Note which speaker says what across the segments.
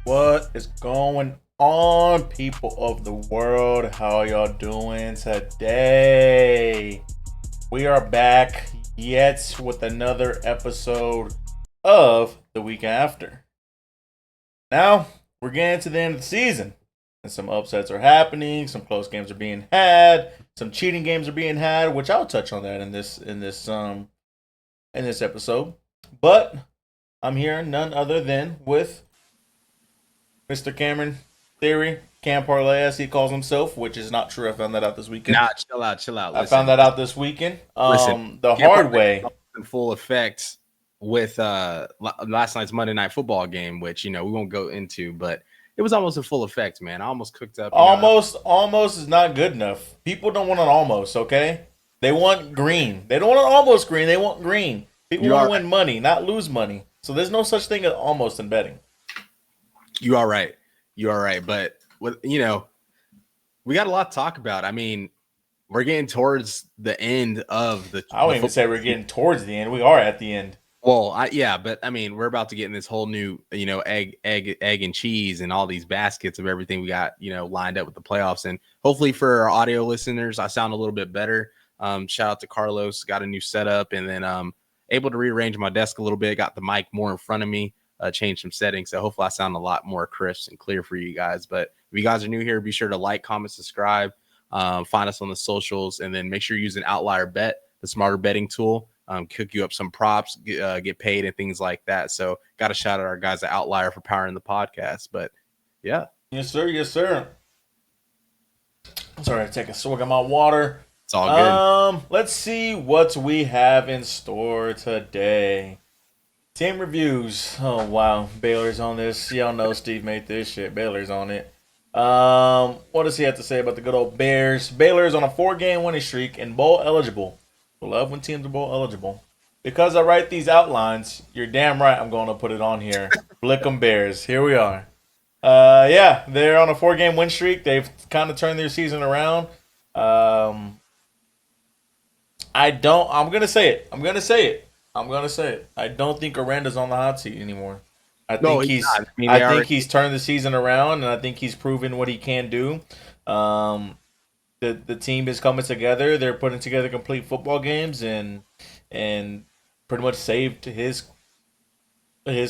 Speaker 1: What is going on, people of the world? How y'all doing today? We are back yet with another episode of the week after. Now, we're getting to the end of the season, and some upsets are happening, some close games are being had, some cheating games are being had, which I'll touch on that in this episode. But I'm here none other than with Mr. Cameron Theory, Cam Parlay, as he calls himself, which is not true. I found that out this weekend.
Speaker 2: Nah, chill out.
Speaker 1: I found that out this weekend.
Speaker 2: Listen.
Speaker 1: The
Speaker 2: Camp
Speaker 1: hard
Speaker 2: Parlay
Speaker 1: way.
Speaker 2: was in full effect with last night's Monday Night Football game, which we won't go into, but it was almost in full effect, man. I almost cooked up.
Speaker 1: Almost is not good enough. People don't want an almost, okay? They want green. They don't want an almost green. They want green. People want to win money, not lose money. So there's no such thing as almost in betting.
Speaker 2: You are right. But we got a lot to talk about. I mean, we're getting towards the end of the.
Speaker 1: I wouldn't even say we're getting towards the end. We are at the end.
Speaker 2: Well, but I mean, we're about to get in this whole new, egg and cheese and all these baskets of everything we got, lined up with the playoffs. And hopefully for our audio listeners, I sound a little bit better. Shout out to Carlos, got a new setup, and then able to rearrange my desk a little bit, got the mic more in front of me, changed some settings. So hopefully I sound a lot more crisp and clear for you guys. But if you guys are new here, be sure to like, comment, subscribe, find us on the socials, and then make sure you're using Outlier Bet, the smarter betting tool. Cook you up some props, get paid and things like that. So got to shout out our guys at Outlier for powering the podcast. But yeah.
Speaker 1: Yes, sir. Yes, sir. Sorry, take a swig of my water.
Speaker 2: It's all
Speaker 1: good. Let's see what we have in store today. Team reviews. Oh, wow. Baylor's on this. Y'all know Steve made this shit. Baylor's on it. What does he have to say about the good old Bears? Baylor's on a 4-game winning streak and bowl eligible. I love when teams are bowl eligible. Because I write these outlines, you're damn right I'm going to put it on here. Blick'em Bears. Here we are. Yeah, they're on a 4-game win streak. They've kind of turned their season around. I'm going to say it. I don't think Aranda's on the hot seat anymore. I think he's turned the season around, and I think he's proven what he can do. The team is coming together. They're putting together complete football games and pretty much saved his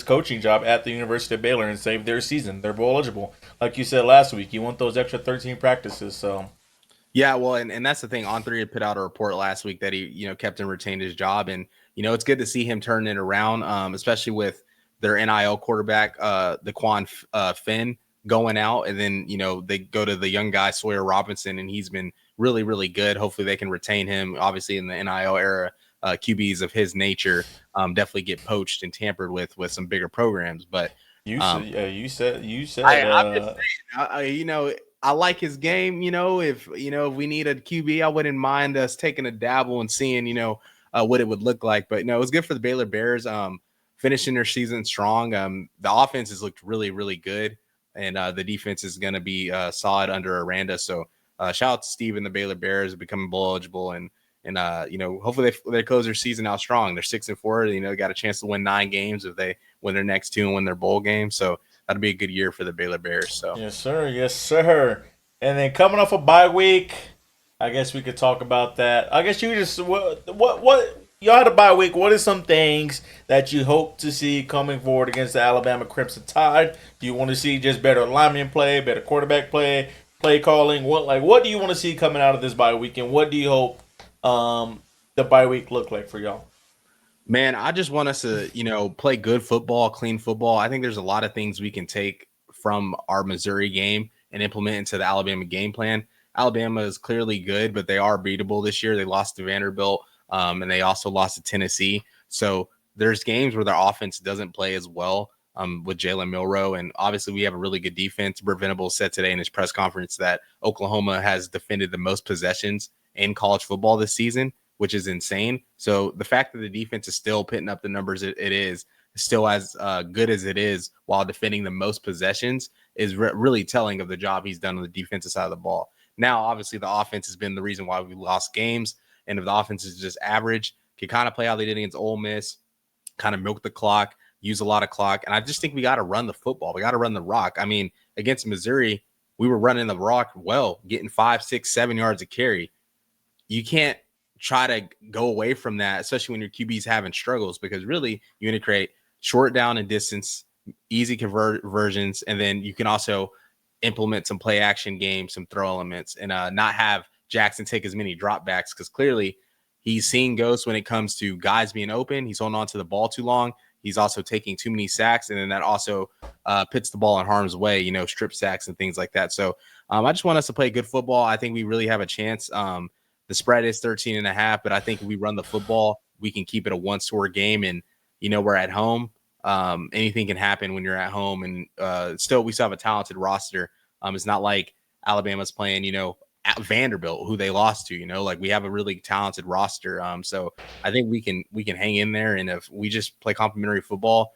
Speaker 1: coaching job at the University of Baylor and saved their season. They're bowl eligible. Like you said last week, you want those extra 13 practices. So
Speaker 2: yeah, well, and that's the thing. On3 had put out a report last week that he kept and retained his job, and it's good to see him turn it around, especially with their NIL quarterback, Daquan Finn, going out, and then they go to the young guy Sawyer Robinson, and he's been really, really good. Hopefully they can retain him. Obviously in the NIL era, QBs of his nature definitely get poached and tampered with some bigger programs. But
Speaker 1: you said
Speaker 2: I'm just saying, I like his game. If we need a QB, I wouldn't mind us taking a dabble and seeing what it would look like. But no, it was good for the Baylor Bears. Finishing their season strong. The offense has looked really, really good. And the defense is going to be solid under Aranda. So shout out to Steve and the Baylor Bears becoming bowl eligible, and hopefully they close their season out strong. They're 6-4. They got a chance to win 9 games if they win their next 2 and win their bowl game. So that'll be a good year for the Baylor Bears. So
Speaker 1: yes, sir. And then coming off a bye week, I guess we could talk about that. I guess you just what. Y'all had a bye week. What are some things that you hope to see coming forward against the Alabama Crimson Tide? Do you want to see just better lineman play, better quarterback play calling? What do you want to see coming out of this bye week, and what do you hope the bye week look like for y'all?
Speaker 2: Man, I just want us to, play good football, clean football. I think there's a lot of things we can take from our Missouri game and implement into the Alabama game plan. Alabama is clearly good, but they are beatable this year. They lost to Vanderbilt. And they also lost to Tennessee. So there's games where their offense doesn't play as well with Jalen Milroe. And obviously we have a really good defense. Brent Venables said today in his press conference that Oklahoma has defended the most possessions in college football this season, which is insane. So the fact that the defense is still putting up the numbers it is, still as good as it is while defending the most possessions is really telling of the job he's done on the defensive side of the ball. Now, obviously, the offense has been the reason why we lost games. And if the offense is just average, can kind of play how they did against Ole Miss, kind of milk the clock, use a lot of clock. And I just think we got to run the football. We got to run the rock. I mean, against Missouri, we were running the rock well, getting 5, 6, 7 yards of carry. You can't try to go away from that, especially when your QB's having struggles, because really you want to create short down and distance, easy conversions, and then you can also implement some play action games, some throw elements, and not have Jackson take as many dropbacks, because clearly he's seeing ghosts when it comes to guys being open. He's holding on to the ball too long. He's also taking too many sacks, and then that also puts the ball in harm's way, strip sacks and things like that. So I just want us to play good football. I think we really have a chance. The spread is 13.5, but I think if we run the football, we can keep it a one-score game. And, we're at home. Anything can happen when you're at home. And still, we still have a talented roster. It's not like Alabama's playing, at Vanderbilt, who they lost to. Like we have a really talented roster. So I think we can hang in there. And if we just play complimentary football,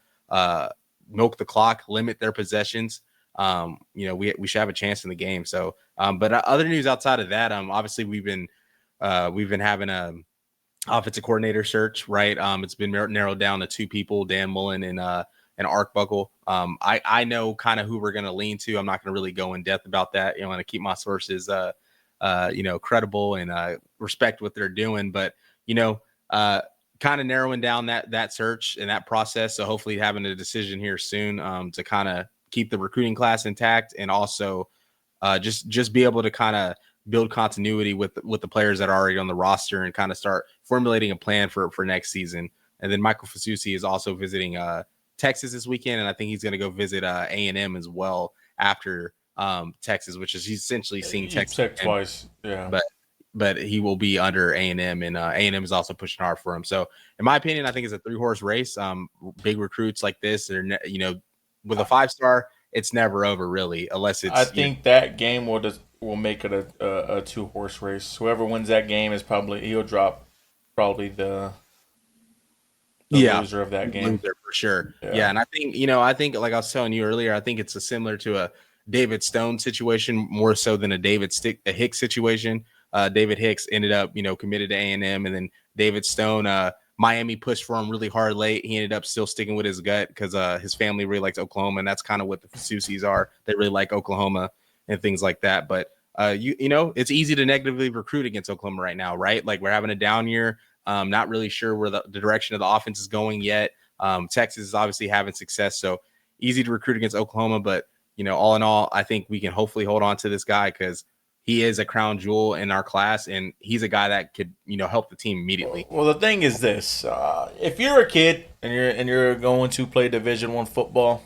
Speaker 2: milk the clock, limit their possessions, we should have a chance in the game. So, but other news outside of that, obviously we've been having a offensive coordinator search, right? It's been narrowed down to 2 people, Dan Mullen and Arcbuckle. I know kind of who we're going to lean to. I'm not going to really go in depth about that. I'm going to keep my sources, credible and respect what they're doing. But kind of narrowing down that search and that process. So hopefully having a decision here soon to kind of keep the recruiting class intact, and also just be able to kind of build continuity with the players that are already on the roster, and kind of start formulating a plan for next season. And then Michael Fasusi is also visiting Texas this weekend, and I think he's going to go visit A&M as well after Texas, which is he's essentially seeing Texas
Speaker 1: twice. Yeah,
Speaker 2: but he will be under A&M, and A&M is also pushing hard for him. So in my opinion, I think it's a 3-horse race. Big recruits like this, they're with a 5-star, it's never over really, unless it's.
Speaker 1: I think that game will make it a 2-horse race. Whoever wins that game is he'll drop the loser of that game.
Speaker 2: Loser for sure. Yeah, and I think like I was telling you earlier, I think it's similar to a David Stone situation more so than a Hicks situation. David Hicks ended up, committed to A&M, and then David Stone, Miami pushed for him really hard late. He ended up still sticking with his gut because his family really likes Oklahoma, and that's kind of what the Fasusis are. They really like Oklahoma and things like that. But it's easy to negatively recruit against Oklahoma right now, right? Like we're having a down year. Not really sure where the direction of the offense is going yet. Texas is obviously having success, so easy to recruit against Oklahoma. But all in all, I think we can hopefully hold on to this guy because he is a crown jewel in our class, and he's a guy that could help the team immediately.
Speaker 1: Well, the thing is this: if you're a kid and you're going to play Division I football,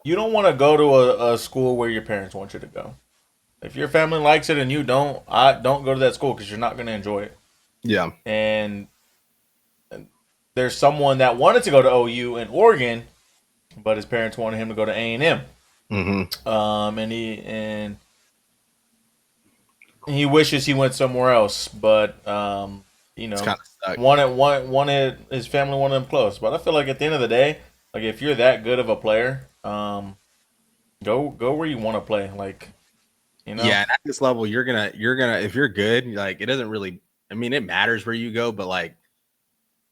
Speaker 1: you don't want to go to a school where your parents want you to go. If your family likes it and you don't go to that school because you're not going to enjoy it.
Speaker 2: Yeah.
Speaker 1: And there's someone that wanted to go to OU in Oregon, but his parents wanted him to go to A&M.
Speaker 2: Mm-hmm.
Speaker 1: And he wishes he went somewhere else, but
Speaker 2: it's kind of stuck.
Speaker 1: wanted his family wanted him close. But I feel like at the end of the day, like if you're that good of a player, go where you want to play. Like,
Speaker 2: Yeah, and at this level, you're gonna if you're good, like it doesn't really. I mean, it matters where you go, but like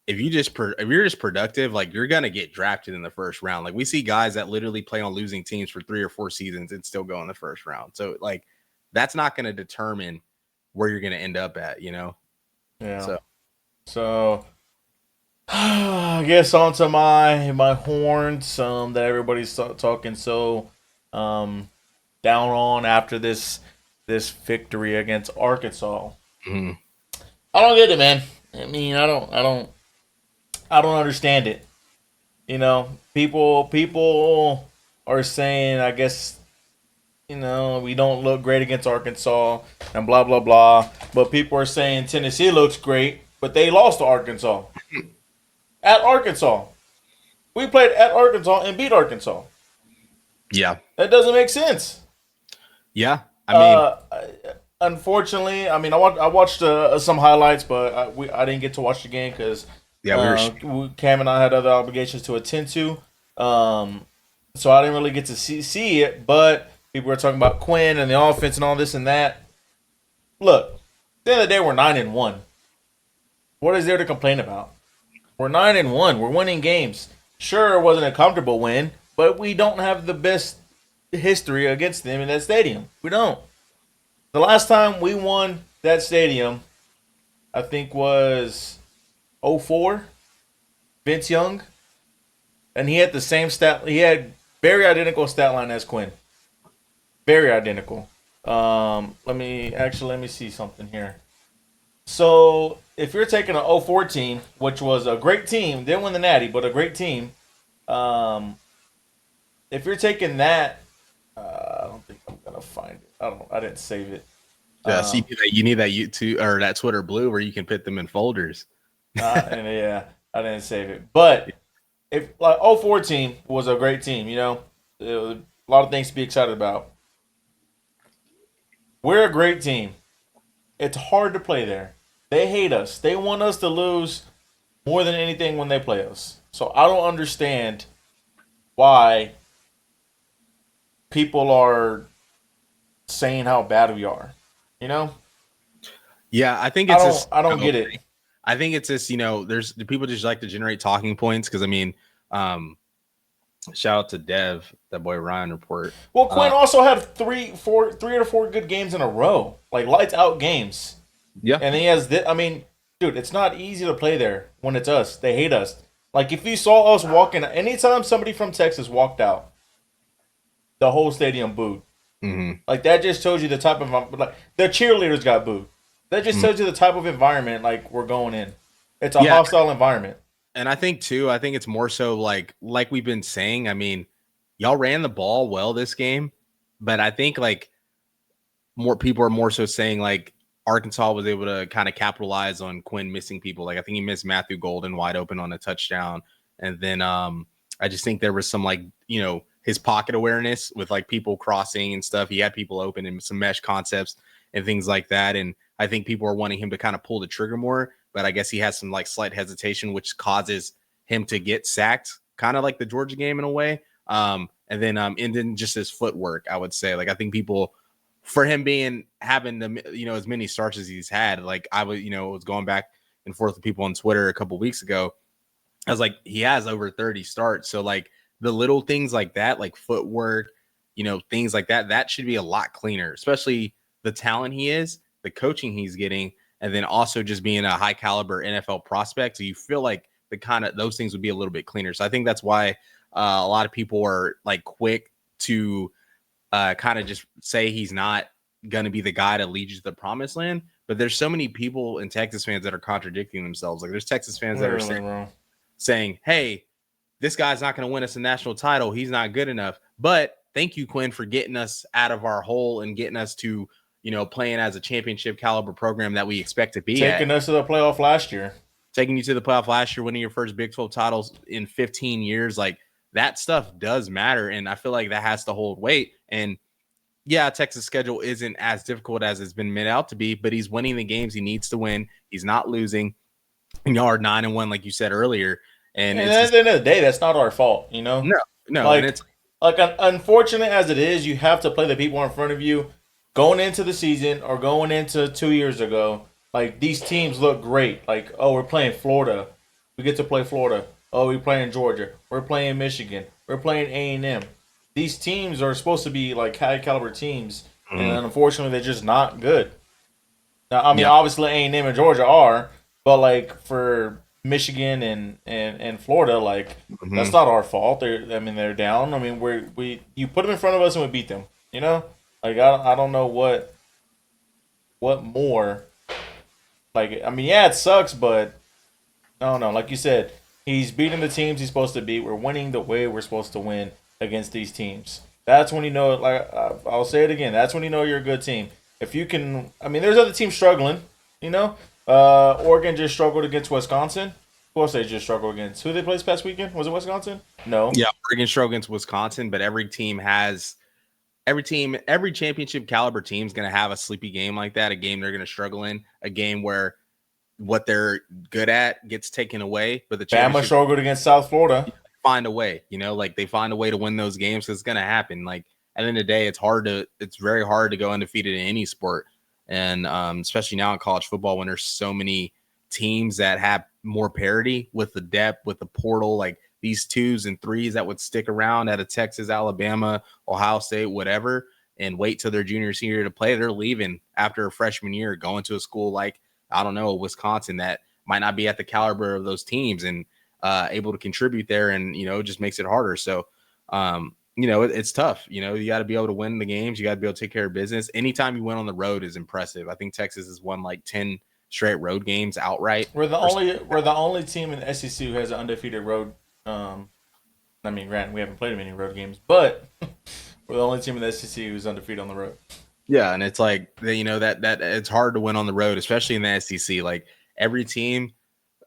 Speaker 2: if you're just productive, like you're gonna get drafted in the first round. Like we see guys that literally play on losing teams for 3 or 4 seasons and still go in the first round. So like that's not going to determine where you're going to end up at,
Speaker 1: Yeah. So I guess onto my horns that everybody's talking so down on after this victory against Arkansas.
Speaker 2: Mm-hmm.
Speaker 1: I don't get it, man. I mean, I don't understand it. People are saying, I guess, we don't look great against Arkansas and blah blah blah. But people are saying Tennessee looks great, but they lost to Arkansas. At Arkansas, we played at Arkansas and beat Arkansas.
Speaker 2: Yeah,
Speaker 1: that doesn't make sense.
Speaker 2: Yeah, I
Speaker 1: mean, unfortunately, I watched some highlights, but I didn't get to watch the game because Cam and I had other obligations to attend to. So I didn't really get to see it. But people were talking about Quinn and the offense and all this and that. Look, at the end of the day, we're 9-1. What is there to complain about? We're 9-1. We're winning games. Sure, it wasn't a comfortable win, but we don't have the best history against them in that stadium. We don't. The last time we won that stadium, I think was '04. Vince Young, and he had the same stat. He had very identical stat line as Quinn. Very identical. Let me see something here. So if you're taking an '04 team, which was a great team, didn't win the Natty, but a great team. Um, if you're taking that, I don't think I'm gonna find it. I don't. I didn't save it.
Speaker 2: So you need that YouTube or that Twitter blue where you can put them in folders.
Speaker 1: And yeah, I didn't save it. But if like '04 team was a great team, a lot of things to be excited about. We're a great team. It's hard to play there. They hate us. They want us to lose more than anything when they play us. So I don't understand why people are saying how bad we are. You know?
Speaker 2: Yeah, I think
Speaker 1: I
Speaker 2: it's
Speaker 1: don't
Speaker 2: just.
Speaker 1: I don't get it.
Speaker 2: I think it's just there's the people just like to generate talking points because shout out to Dev, that boy Ryan report.
Speaker 1: Well, Quinn also had three or four good games in a row, like lights out games.
Speaker 2: Yeah,
Speaker 1: And he has this. I mean, dude, it's not easy to play there when it's us. They hate us. Like if you saw us walking, anytime somebody from Texas walked out, the whole stadium booed.
Speaker 2: mm-hmm.
Speaker 1: Like that just shows you the type of like the cheerleaders got booed. That just tells you the type of environment like we're going in. It's a hostile environment.
Speaker 2: And I think it's more so like we've been saying. I mean, y'all ran the ball well this game, but I think like more people are more so saying like Arkansas was able to kind of capitalize on Quinn missing people. Like I think he missed Matthew Golden wide open on a touchdown, and then I just think there was some like his pocket awareness with like people crossing and stuff. He had people open and some mesh concepts and things like that, and I think people are wanting him to kind of pull the trigger more. But I guess he has some like slight hesitation, which causes him to get sacked, kind of like the Georgia game in a way. And then just his footwork, I would say. Like I think people, for him having the as many starts as he's had, like I was going back and forth with people on Twitter a couple weeks ago. I was like, he has over 30 starts, so like the little things like that, like footwork, things like that, that should be a lot cleaner, especially the talent he is, the coaching he's getting. And then also just being a high caliber NFL prospect. So you feel like the kind of those things would be a little bit cleaner. So I think that's why a lot of people are like quick to kind of just say he's not going to be the guy to lead you to the promised land. But there's so many people in Texas fans that are contradicting themselves. Like there's Texas fans that are saying, hey, this guy's not going to win us a national title. He's not good enough. But thank you, Quinn, for getting us out of our hole and getting us to playing as a championship caliber program that we expect to be
Speaker 1: taking us to the playoff last year.
Speaker 2: Taking you to the playoff last year, winning your first Big 12 titles in 15 years. Like that stuff does matter. And I feel like that has to hold weight. And yeah, Texas' schedule isn't as difficult as it's been made out to be, but he's winning the games he needs to win. He's not losing. And y'all are 9-1, like you said earlier. And
Speaker 1: at the end of the day, that's not our fault, No.
Speaker 2: Like, and it's
Speaker 1: like unfortunate as it is, you have to play the people in front of you. Going into the season or going into 2 years ago, like these teams look great. Like, oh, we're playing Florida. We get to play Florida. Oh, we're playing Georgia. We're playing Michigan. We're playing A&M. These teams are supposed to be like high caliber teams, and unfortunately, they're just not good. Now, I mean, obviously A&M and Georgia are, but like for Michigan and Florida, like that's not our fault. They're down. I mean, you put them in front of us and we beat them. Like I don't know what more. Like I mean, yeah, it sucks, but I don't know. Like you said, he's beating the teams he's supposed to beat. We're winning the way we're supposed to win against these teams. That's when you know. Like I'll say it again. That's when you know you're a good team. If you can, I mean, there's other teams struggling. Oregon just struggled against Wisconsin. Who else they just struggled against? Who they played this past weekend? Was it Wisconsin? No.
Speaker 2: Yeah, Oregon struggled against Wisconsin, but every championship caliber team is going to have a sleepy game like that, a game they're going to struggle in, a game where what they're good at gets taken away. But the
Speaker 1: Bama struggled against South Florida.
Speaker 2: Find a way, like they find a way to win those games because it's going to happen. Like at the end of the day, it's very hard to go undefeated in any sport. And especially now in college football when there's so many teams that have more parity with the depth, with the portal, like these 2s and 3s that would stick around at a Texas, Alabama, Ohio State, whatever, and wait till their junior senior to play, they're leaving after a freshman year, going to a school like, I don't know, Wisconsin, that might not be at the caliber of those teams and able to contribute there. And, it just makes it harder. So, it's tough. You got to be able to win the games. You got to be able to take care of business. Anytime you win on the road is impressive. I think Texas has won like 10 straight road games outright.
Speaker 1: We're the only team in the SEC who has an undefeated road. Granted, we haven't played many road games, but we're the only team in the SEC who's undefeated on the road.
Speaker 2: Yeah, and it's like that it's hard to win on the road, especially in the SEC. Like every team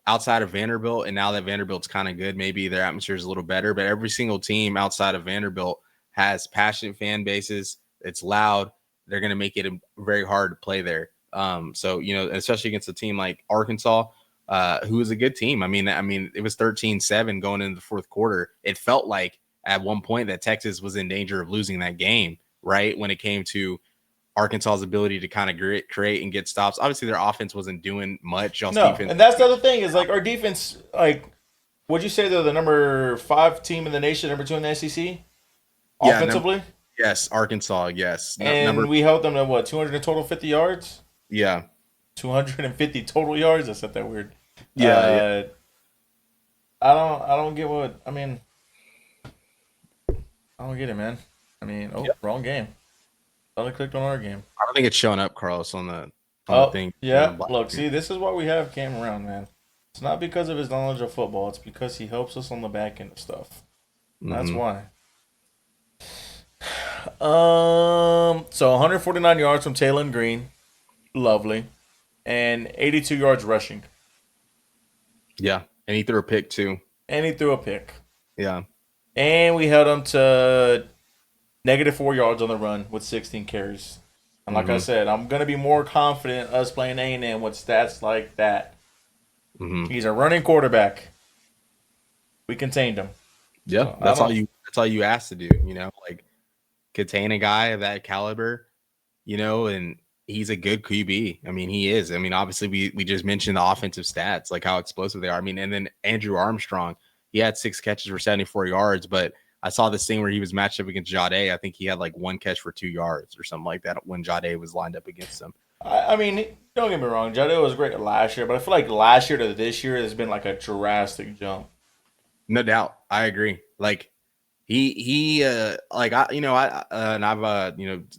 Speaker 2: outside of Vanderbilt, and now that Vanderbilt's kind of good, maybe their atmosphere is a little better, but every single team outside of Vanderbilt has passionate fan bases. It's loud. They're going to make it very hard to play there. So, especially against a team like Arkansas, who is a good team. I mean, it was 13-7 going into the fourth quarter. It felt like at one point that Texas was in danger of losing that game, right? When it came to Arkansas's ability to kind of create and get stops. Obviously, their offense wasn't doing much. Y'all's
Speaker 1: No,
Speaker 2: defense,
Speaker 1: and that's the other thing is like our defense. Like, would you say they're the number 5 team in the nation, number 2 in the SEC,
Speaker 2: yeah,
Speaker 1: offensively?
Speaker 2: yes, Arkansas, yes,
Speaker 1: And we held them to what, 200 total 50 yards?
Speaker 2: yeah,
Speaker 1: 250 total yards. That's not that weird.
Speaker 2: yeah.
Speaker 1: I don't get what I mean. I don't get it, man. Wrong game. Thought I clicked on our game.
Speaker 2: I don't think it's showing up, Carlos, on the thing.
Speaker 1: Yeah. Look, see, this is why we have Cam around, man. It's not because of his knowledge of football. It's because he helps us on the back end of stuff. That's why. So 149 yards from Taylor Green, lovely, and 82 yards rushing.
Speaker 2: Yeah, and he threw a pick too.
Speaker 1: And he threw a pick.
Speaker 2: Yeah.
Speaker 1: And we held him to -4 yards on the run with 16 carries. And like I said, I'm going to be more confident us playing A&M with stats like that. He's a running quarterback. We contained him.
Speaker 2: Yeah,
Speaker 1: So,
Speaker 2: that's all you asked to do, like contain a guy of that caliber, and he's a good QB. I mean, he is. I mean, obviously we just mentioned the offensive stats, like how explosive they are. I mean, and then Andrew Armstrong, he had 6 catches for 74 yards, but I saw this thing where he was matched up against Jade. I think he had like 1 catch for 2 yards or something like that when Jade was lined up against him.
Speaker 1: I mean, don't get me wrong. Jade was great last year, but I feel like last year to this year has been like a drastic jump.
Speaker 2: No doubt. I agree. Like I've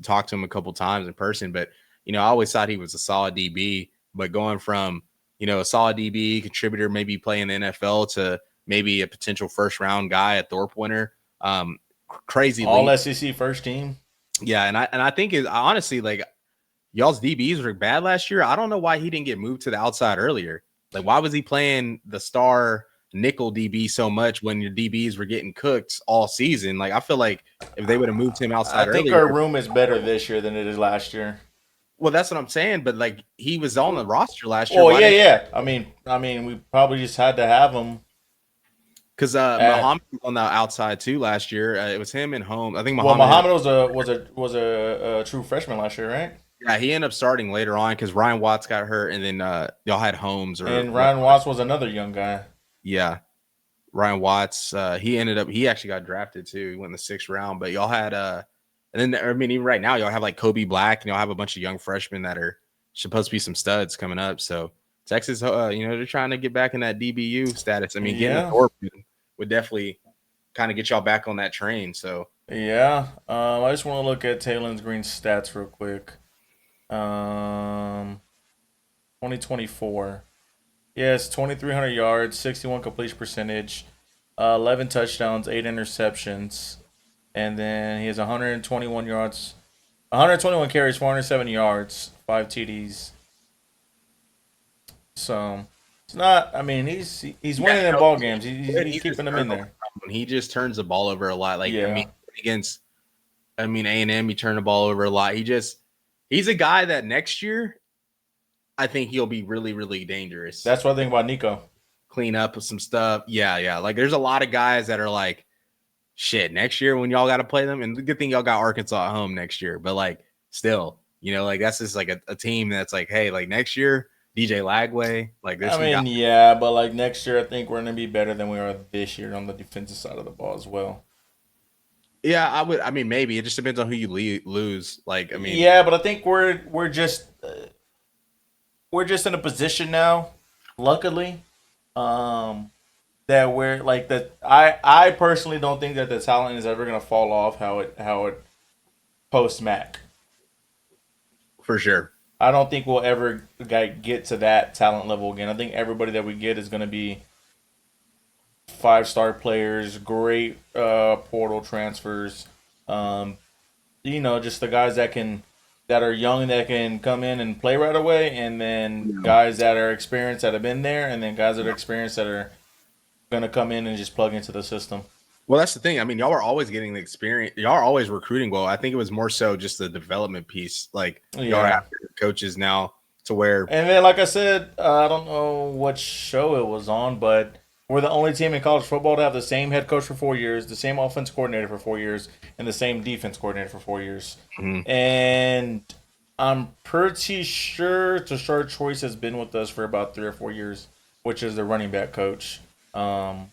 Speaker 2: talked to him a couple times in person, but I always thought he was a solid DB, but going from, a solid DB contributor, maybe playing the NFL, to maybe a potential first round guy, a Thorpe winner. Crazy.
Speaker 1: All SEC first team.
Speaker 2: Yeah. And I think honestly, like, y'all's DBs were bad last year. I don't know why he didn't get moved to the outside earlier. Like, why was he playing the star nickel DB so much when your DBs were getting cooked all season? Like, I feel like if they would have moved him outside earlier.
Speaker 1: I think our room is better this year than it is last year.
Speaker 2: Well, that's what I'm saying. But like, he was on the roster last year.
Speaker 1: Oh, yeah. I mean, we probably just had to have him.
Speaker 2: Because Muhammad was on the outside too last year. It was him and Holmes. I think
Speaker 1: Muhammad was a true freshman last year, right?
Speaker 2: Yeah, he ended up starting later on because Ryan Watts got hurt, and then y'all had Holmes.
Speaker 1: And Ryan Watts was another young guy.
Speaker 2: Yeah, Ryan Watts. He actually got drafted too. He went in the 6th round. But y'all had and then even right now y'all have like Kobe Black, and y'all have a bunch of young freshmen that are supposed to be some studs coming up. So Texas, they're trying to get back in that DBU status. I mean, getting a Thorpe would definitely kind of get y'all back on that train. So
Speaker 1: yeah, I just want to look at Taylor Green's stats real quick. 2024. Yes, 2,300 yards, 61 completion percentage, 11 touchdowns, 8 interceptions, and then he has 121 yards, 121 carries, 407 yards, 5 TDs. So it's not. I mean, he's winning in ball games. He's keeping them in there.
Speaker 2: He just turns the ball over a lot. Like,
Speaker 1: yeah.
Speaker 2: I mean, against A&M, he turned the ball over a lot. He's a guy that next year, I think he'll be really, really dangerous.
Speaker 1: That's what I think about Nico.
Speaker 2: Clean up with some stuff. Yeah. Like, there's a lot of guys that are like, shit, next year when y'all got to play them, and the good thing y'all got Arkansas at home next year, but like, still, like, that's just like a team that's like, hey, like, next year, DJ Lagway. Like there's
Speaker 1: I
Speaker 2: some guys.
Speaker 1: mean, yeah, but like next year, I think we're gonna be better than we are this year on the defensive side of the ball as well.
Speaker 2: Yeah, I would. I mean, maybe it just depends on who you lose. Like, I mean,
Speaker 1: Yeah, but I think we're just in a position now, luckily, um, that we're like that. I personally don't think that the talent is ever gonna fall off how it post Mac.
Speaker 2: for sure.
Speaker 1: I don't think we'll ever get to that talent level again. I think everybody that we get is gonna be 5-star players, great portal transfers. Um, just the guys that are young that can come in and play right away, and then
Speaker 2: Yeah.
Speaker 1: guys that are experienced that have been there, and then guys that are experienced that are gonna come in and just plug into the system.
Speaker 2: Well, that's the thing. I mean, y'all are always getting the experience. Y'all are always recruiting well. I think it was more so just the development piece. Like y'all are
Speaker 1: Yeah.
Speaker 2: after coaches now to where.
Speaker 1: And then, like I said, I don't know what show it was on, but we're the only team in college football to have the same head coach for 4 years, the same offense coordinator for 4 years, and the same defense coordinator for 4 years.
Speaker 2: Mhm.
Speaker 1: And I'm pretty sure Tashard Choice has been with us for about 3 or 4 years, which is the running back coach. Um,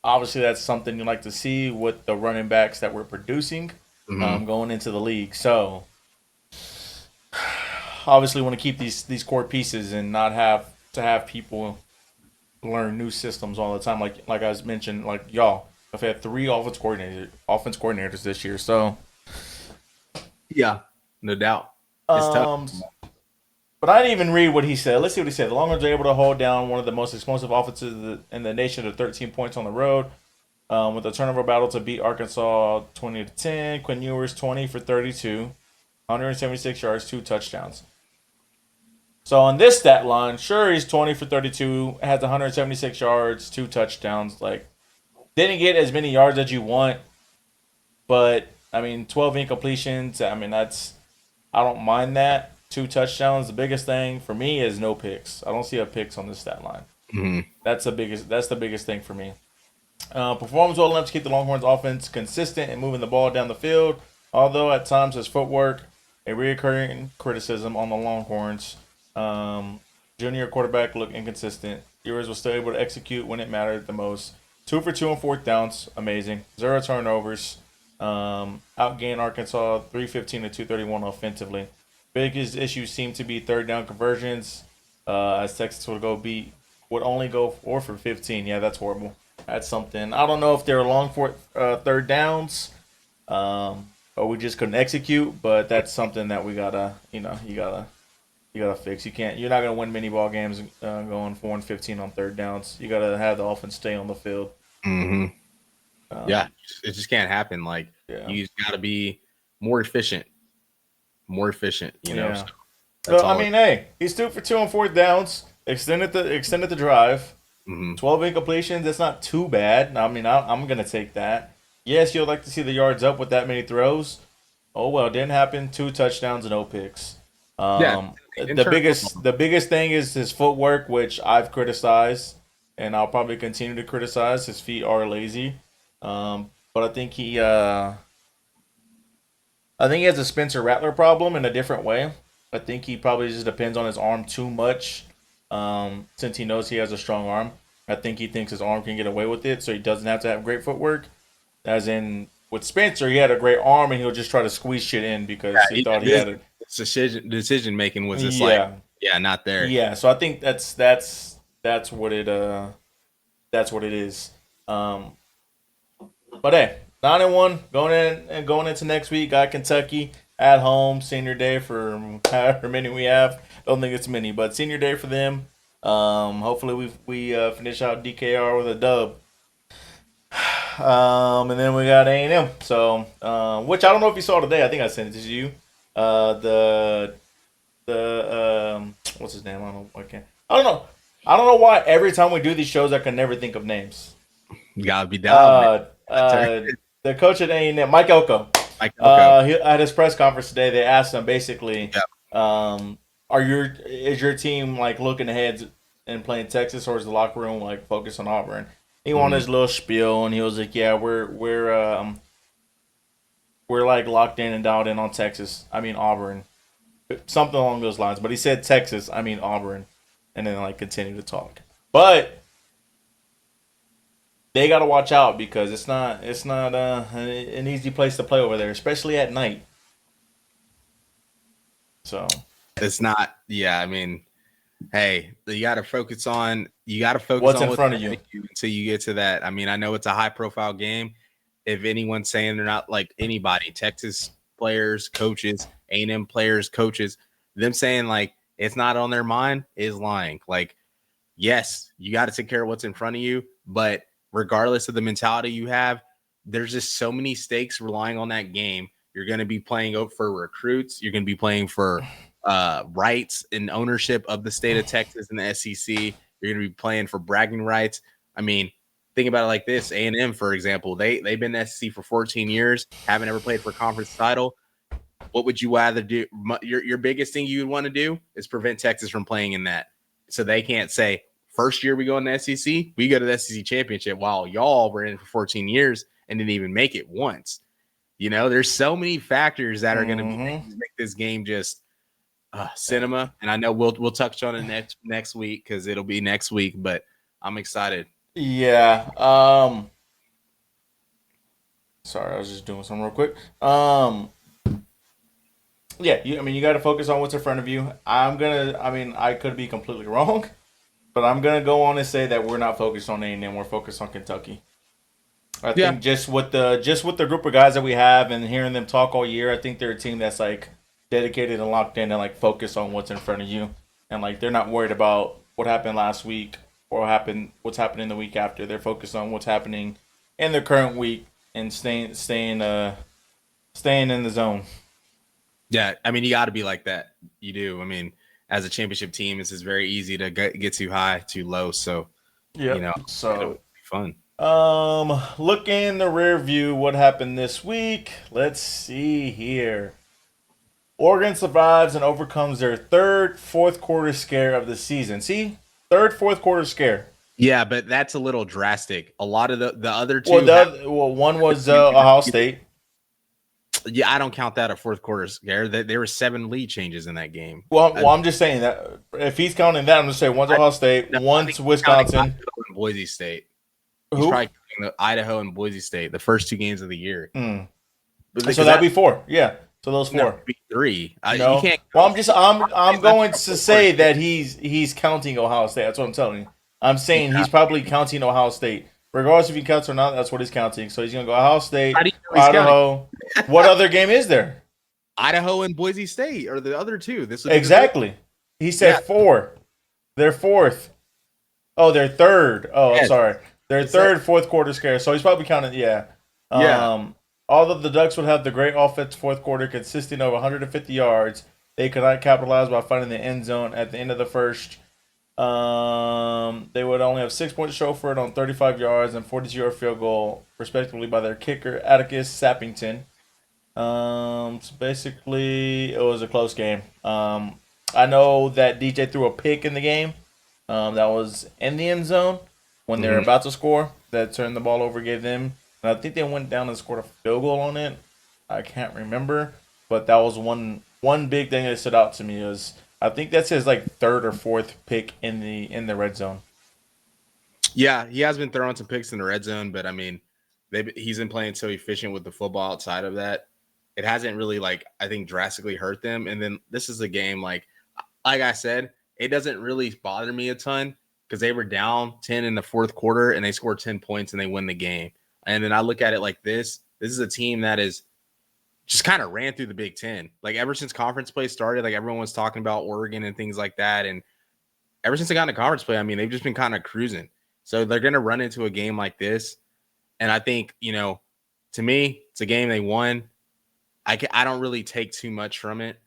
Speaker 1: Obviously, that's something you like to see with the running backs that we're producing
Speaker 2: Mhm.
Speaker 1: going into the league. So obviously want to keep these core pieces and not have to have people learn new systems all the time. Like I was mentioned, like y'all have had 3 offense coordinators this year. So
Speaker 2: Yeah, no doubt. It's tough.
Speaker 1: um, but I didn't even read what he said. Let's see what he said. The Longhorns are able to hold down one of the most explosive offenses in the nation to 13 points on the road. With a turnover battle to beat Arkansas 20-10. Quinn Ewers 20 for 32, 176 yards, 2 touchdowns. So on this stat line, sure he's 20 for 32, has 176 yards, 2 touchdowns. Like didn't get as many yards as you want, but I mean 12 incompletions. I mean I don't mind that. 2 touchdowns. The biggest thing for me is no picks. I don't see a picks on this stat line.
Speaker 2: Mhm.
Speaker 1: That's the biggest thing for me. Performs well enough to keep the Longhorns offense consistent and moving the ball down the field, although at times his footwork, a recurring criticism on the Longhorns. Junior quarterback looked inconsistent. Ewers was still able to execute when it mattered the most. 2 for 2 on fourth downs, amazing. 0 turnovers. Outgained Arkansas 315 to 231 offensively. Biggest issues seem to be third down conversions. As Texas would only go 4 for 15. Yeah, that's horrible. That's something. I don't know if they're long for third downs, or we just couldn't execute. But that's something that we gotta, you gotta fix. You're not gonna win many ball games going 4 and 15 on third downs. You gotta have the offense stay on the field.
Speaker 2: Mhm. Yeah,
Speaker 1: Um,
Speaker 2: it just can't happen. Like
Speaker 1: yeah,
Speaker 2: you just got to be more efficient, more efficient. So
Speaker 1: yeah.
Speaker 2: that's
Speaker 1: So I
Speaker 2: all.
Speaker 1: mean, hey, he's 2 for 2 on fourth downs. Extended the drive.
Speaker 2: Mhm.
Speaker 1: 12 incompletions. That's not too bad. I mean, I'm gonna take that. Yes, you'll like to see the yards up with that many throws. Oh well, didn't happen. 2 touchdowns and no picks.
Speaker 2: Yeah,
Speaker 1: The
Speaker 2: internal
Speaker 1: biggest
Speaker 2: football.
Speaker 1: the biggest thing is his footwork, which I've criticized, and I'll probably continue to criticize. His feet are lazy, but I think he has a Spencer Rattler problem in a different way. I think he probably just depends on his arm too much, since he knows he has a strong arm. I think he thinks his arm can get away with it, so he doesn't have to have great footwork. As in with Spencer, he had a great arm and he'll just try to squeeze shit in because he
Speaker 2: Yeah,
Speaker 1: thought he
Speaker 2: this
Speaker 1: had it.
Speaker 2: decision making was just like,
Speaker 1: Yeah,
Speaker 2: yeah, not there.
Speaker 1: yeah. So I think that's that's what it is. Um, but hey, 9-1 going into next week. Got Kentucky at home. Senior day for however many we have. Don't think it's many, but senior day for them. Hopefully we finish out DKR with a dub. And then we got A&M. So, which I don't know if you saw today. I think I sent it to you. The what's his name? I don't know. I don't know. I don't know why every time we do these shows, I can never think of names.
Speaker 2: You gotta be down, man.
Speaker 1: Uh,
Speaker 2: Turn-
Speaker 1: uh, the coach at A&M, Mike Elko.
Speaker 2: Like Elko.
Speaker 1: At his press conference today, they asked him basically,
Speaker 2: Yeah.
Speaker 1: is your team like looking ahead and playing Texas, or is the locker room like focused on Auburn? He wanted
Speaker 2: Mhm.
Speaker 1: his little spiel, and he was like, "Yeah, we're like locked in and dialed in on Texas. I mean Auburn." something along those lines. But he said Texas, I mean Auburn, and then like continue to talk. But they got to watch out because it's not an easy place to play over there, especially at night. So
Speaker 2: It's not. Yeah, I mean, hey, you got to focus
Speaker 1: what's
Speaker 2: on
Speaker 1: in
Speaker 2: what's
Speaker 1: front of
Speaker 2: ahead
Speaker 1: you?
Speaker 2: of you until you get to that. I mean, I know it's a high profile game. If anyone's saying they're not, like anybody, Texas players, coaches, A&M players, coaches, them saying like it's not on their mind is lying. Like, yes, you got to take care of what's in front of you, but regardless of the mentality you have, there's just so many stakes relying on that game. You're going to be playing out for recruits. You're going to be playing for rights and ownership of the state of Texas and the SEC. You're going to be playing for bragging rights. I mean, think about it like this: A&M, for example, they've been in the SEC for 14 years, haven't ever played for a conference title. What would you rather do? Your biggest thing you would want to do is prevent Texas from playing in that, so they can't say first year we go in the SEC, we go to the SEC championship, while y'all were in it for 14 years and didn't even make it once. You know, there's so many factors that are going to
Speaker 1: Mm-hmm.
Speaker 2: make this game just cinema. And I know we'll touch on it next week because it'll be next week. But I'm excited.
Speaker 1: Yeah. Sorry, I was just doing something real quick. Yeah. I mean, you got to focus on what's in front of you. I mean, I could be completely wrong, but I'm gonna go on and say that we're not focused on A&M. We're focused on Kentucky. I
Speaker 2: Yeah,
Speaker 1: think just with the group of guys that we have and hearing them talk all year, I think they're a team that's like dedicated and locked in and like focused on what's in front of you, and like they're not worried about what happened last week or what's happening the week after. They're focused on what's happening in the current week and staying in the zone.
Speaker 2: yeah. I mean, you got to be like that. You do. I mean, as a championship team, it's just very easy to get too high, too low. So
Speaker 1: Yep.
Speaker 2: it'll
Speaker 1: So
Speaker 2: be fun.
Speaker 1: look in the rear view. What happened this week? Let's see here. Oregon survives and overcomes their third fourth quarter scare of the season. See, third fourth quarter scare.
Speaker 2: Yeah, but that's a little drastic. A lot of the other
Speaker 1: Well,
Speaker 2: two have.
Speaker 1: one was Ohio State.
Speaker 2: Yeah, I don't count that a fourth quarter scare. There were 7 lead changes in that game.
Speaker 1: Well, I'm just saying that if he's counting that, I'm just saying one's Ohio State,
Speaker 2: I think
Speaker 1: one's
Speaker 2: he's counting
Speaker 1: Wisconsin.
Speaker 2: Idaho and Boise State. He's
Speaker 1: Who?
Speaker 2: probably counting the Idaho and Boise State, the first 2 games of the year.
Speaker 1: Hmm. So
Speaker 2: Because
Speaker 1: that'd
Speaker 2: that
Speaker 1: be four. Yeah. So those
Speaker 2: no,
Speaker 1: four.
Speaker 2: it'd be 3. You
Speaker 1: No.
Speaker 2: can't
Speaker 1: Well,
Speaker 2: count.
Speaker 1: I'm
Speaker 2: It's not
Speaker 1: going
Speaker 2: a
Speaker 1: to
Speaker 2: fourth quarter
Speaker 1: say
Speaker 2: scare.
Speaker 1: that he's counting Ohio State. That's what I'm telling you. I'm saying
Speaker 2: Yeah.
Speaker 1: he's probably counting Ohio State. Regardless if he counts or not, that's what he's counting. So he's gonna go Ohio
Speaker 2: How
Speaker 1: State,
Speaker 2: do you know he's counting?
Speaker 1: Idaho. What other game is there?
Speaker 2: Idaho and Boise State are the other 2. This would be the third.
Speaker 1: Exactly. He
Speaker 2: Yeah.
Speaker 1: said four. They're fourth. Oh, they're third. Oh, I'm
Speaker 2: Yes.
Speaker 1: sorry. They're
Speaker 2: It said,
Speaker 1: third, fourth quarter scare. So he's probably counting. Yeah.
Speaker 2: yeah.
Speaker 1: Although the Ducks would have the great offense fourth quarter consisting of 150 yards, they could not capitalize by finding the end zone at the end of the first. They would only have 6 points to show for it on 35 yards and 42-yard field goal, respectively, by their kicker Atticus Sappington. So basically, it was a close game. I know that DJ threw a pick in the game. That was in the end zone when they were
Speaker 2: Mhm.
Speaker 1: about to score. That turned the ball over, gave them. And I think they went down and scored a field goal on it. I can't remember, but that was one big thing that stood out to me. Was I think that's his like third or fourth pick in the red zone.
Speaker 2: Yeah, he has been throwing some picks in the red zone, but I mean, he's been playing so efficient with the football outside of that. It hasn't really like I think drastically hurt them. And then this is a game like I said, it doesn't really bother me a ton because they were down 10 in the fourth quarter and they scored 10 points and they win the game. And then I look at it like this. This is a team that is just kind of ran through the Big Ten. Like ever since conference play started, like everyone was talking about Oregon and things like that. And ever since they got into conference play, I mean, they've just been kind of cruising. So they're going to run into a game like this. And I think, to me, it's a game they won. I don't really take too much from it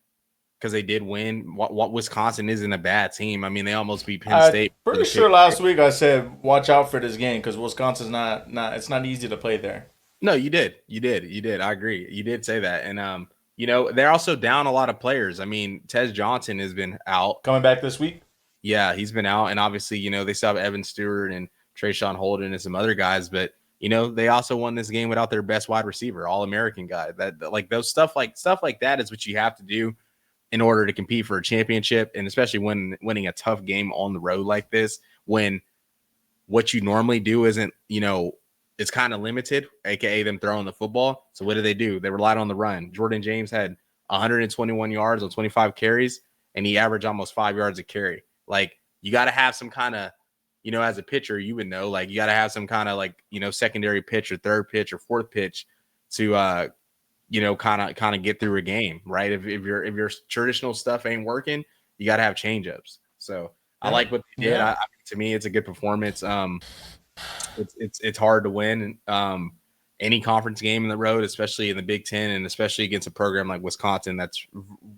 Speaker 2: because they did win. What Wisconsin isn't a bad team. I mean, they almost beat Penn
Speaker 1: I'm
Speaker 2: State.
Speaker 1: pretty sure last week I said watch out for this game because Wisconsin's not it's not easy to play there.
Speaker 2: No, you did. You did. You did. I agree. You did say that. And, they're also down a lot of players. I mean, Tez Johnson has been out.
Speaker 1: Coming back this week.
Speaker 2: Yeah, he's been out. And obviously, they still have Evan Stewart and Trayshawn Holden and some other guys. But, they also won this game without their best wide receiver, All-American guy. That like those stuff like that is what you have to do in order to compete for a championship, and especially when winning a tough game on the road like this, when what you normally do isn't, it's kind of limited, aka them throwing the football. So what do? They relied on the run. Jordan James had 121 yards on 25 carries, and he averaged almost 5 yards a carry. Like, you got to have some kind of, as a pitcher, you would know, like, you got to have some kind of, like, secondary pitch or third pitch or fourth pitch to kind of get through a game, right? If your traditional stuff ain't working, you got to have changeups. So I like what they did. To me, it's a good performance. It's hard to win any conference game in the road, especially in the Big Ten, and especially against a program like Wisconsin that's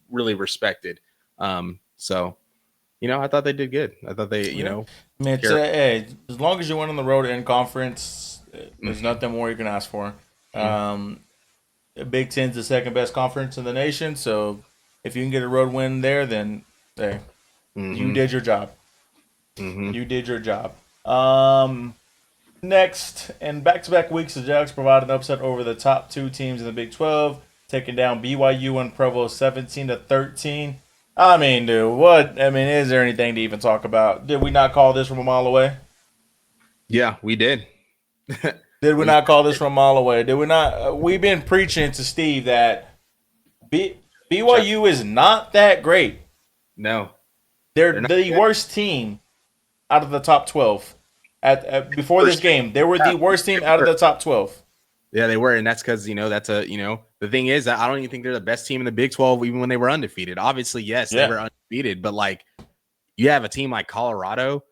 Speaker 2: really respected. So I thought they did good. I thought they,
Speaker 1: I mean, hey, as long as you went on the road in conference, there's nothing more you can ask for. Big Ten's the second best conference in the nation, so if you can get a road win there, then hey, you did your job. You did your job. Next, in back-to-back weeks, the Jags provided an upset over the top two teams in the Big 12, taking down BYU and Provo 17-13. I mean, dude, what? I mean, is there anything to even talk about? Did we not call this from a mile away?
Speaker 2: Yeah, we did.
Speaker 1: Did we not call this from a mile away? Did we not? We've been preaching to Steve that BYU is not that great.
Speaker 2: No.
Speaker 1: They're the worst team out of the top 12. Before this game, they were the worst team out of the top 12.
Speaker 2: Yeah, they were, and that's because the thing is that I don't even think they're the best team in the Big 12, even when they were undefeated. Obviously, yes, they were undefeated, but like, you have a team like Colorado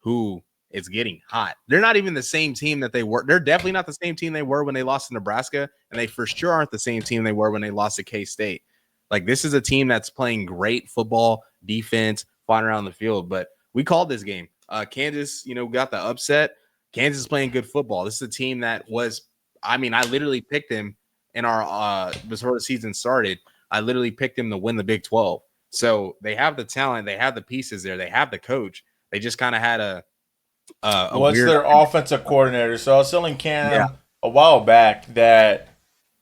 Speaker 2: who is getting hot. They're not even the same team that they were. They're definitely not the same team they were when they lost to Nebraska, and they for sure aren't the same team they were when they lost to K-State. Like, this is a team that's playing great football, defense, flying around the field. But we called this game. Kansas, got the upset. Kansas is playing good football. This is a team that I literally picked them in our before the season started. I literally picked them to win the Big 12. So they have the talent, they have the pieces there, they have the coach. They just kind of had a
Speaker 1: what's their offensive coordinator? So I was telling Cam a while back that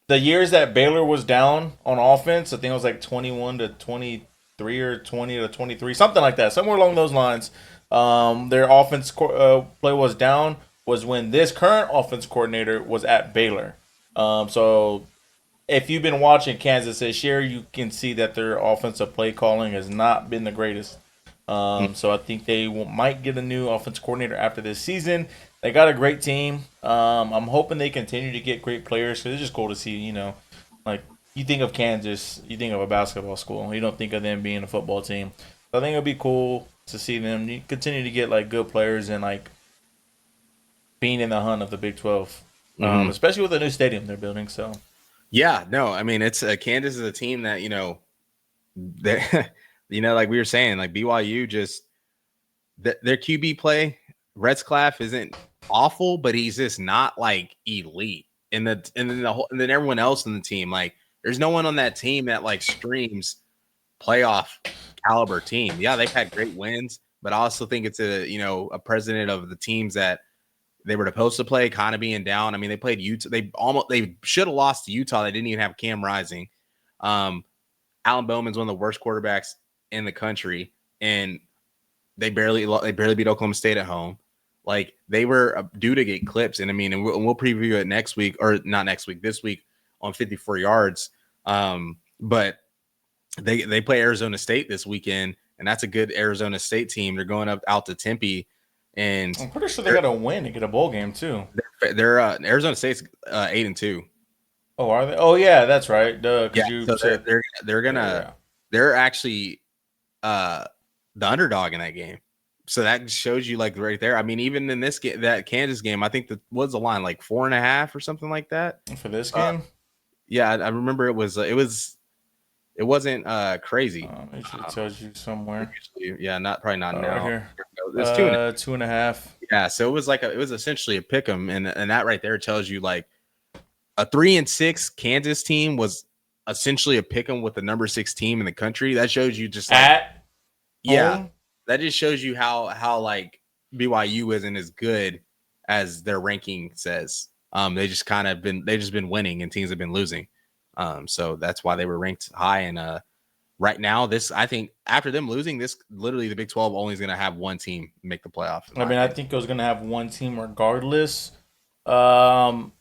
Speaker 1: the years that Baylor was down on offense, I think it was like 21-23 or 20-23, something like that, somewhere along those lines. Their offense play was down was when this current offense coordinator was at Baylor. So if you've been watching Kansas this year, you can see that their offensive play calling has not been the greatest. So I think they might get a new offense coordinator after this season. They got a great team. I'm hoping they continue to get great players because it's just cool to see, like, you think of Kansas, you think of a basketball school. You don't think of them being a football team. So I think it'll be cool to see them continue to get, like, good players and, like, being in the hunt of the Big 12, especially with the new stadium they're building. So,
Speaker 2: yeah, no, I mean, it's Kansas is a team that they, like we were saying, like BYU just their QB play, Retzlaff isn't awful, but he's just not like elite. And then everyone else in the team, like, there's no one on that team that like screams playoff caliber team. Yeah, they've had great wins, but I also think it's a president of the teams that they were supposed to play kind of being down. I mean, they played Utah. They should have lost to Utah. They didn't even have Cam Rising. Alan Bowman's one of the worst quarterbacks in the country, and they barely beat Oklahoma State at home. Like, they were due to get clips, and I mean, and we'll preview it next week, or not next week, this week on 54 yards. But they play Arizona State this weekend, and that's a good Arizona State team. They're going out to Tempe. And
Speaker 1: I'm pretty sure they got to win to get a bowl game too.
Speaker 2: They're Arizona State's 8-2.
Speaker 1: Oh, are they? Oh, yeah, that's right.
Speaker 2: So they're actually the underdog in that game. So that shows you, like, right there. I mean, even in this game, that Kansas game, I think what's the line, like 4.5 or something like that
Speaker 1: for this game.
Speaker 2: Yeah, I remember it wasn't crazy.
Speaker 1: It tells you somewhere.
Speaker 2: Yeah, probably not now.
Speaker 1: Right here.
Speaker 2: It's
Speaker 1: 2.5.
Speaker 2: Yeah, so it was essentially a pick 'em, and that right there tells you, like, a 3-6 Kansas team was essentially a pick 'em with the number 6 team in the country. That shows you just like,
Speaker 1: home?
Speaker 2: That just shows you how like BYU isn't as good as their ranking says. They just been winning and teams have been losing. So that's why they were ranked high, and right now, I think after them losing this, literally the Big 12 only is going to have one team make the playoff.
Speaker 1: I mean, I think it was going to have one team regardless. Um,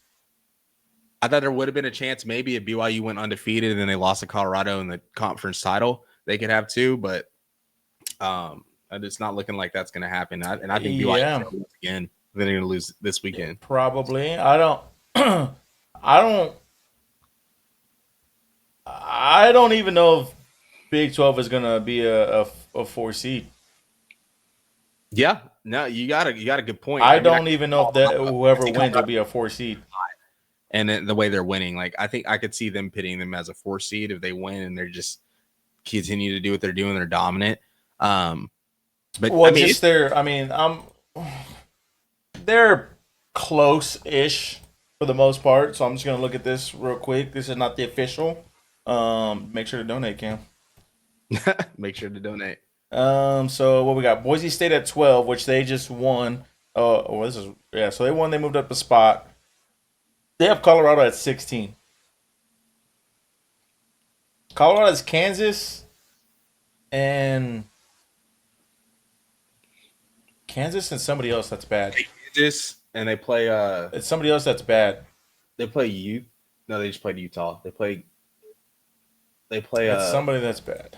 Speaker 2: I thought there would have been a chance maybe if BYU went undefeated and then they lost to Colorado in the conference title, they could have two, but it's not looking like that's going to happen. And I think BYU again, they're going to lose this weekend.
Speaker 1: Probably. I don't even know if Big 12 is going to be a 4 seed.
Speaker 2: Yeah, no, you got a good point.
Speaker 1: I don't even know if whoever wins will be a 4 seed.
Speaker 2: And then the way they're winning, like I think I could see them pitting them as a 4 seed if they win and they're just continue to do what they're doing. They're dominant. But
Speaker 1: well, they're close-ish for the most part. So I'm just gonna look at this real quick. This is not the official. Make sure to donate, Cam.
Speaker 2: Make sure to donate.
Speaker 1: So what we got? Boise State at 12, which they just won. So they won. They moved up a spot. They have Colorado at 16. Colorado has Kansas and somebody else that's bad.
Speaker 2: Kansas and they play.
Speaker 1: It's somebody else that's bad.
Speaker 2: They play No, they just played Utah. They play.
Speaker 1: It's somebody that's bad.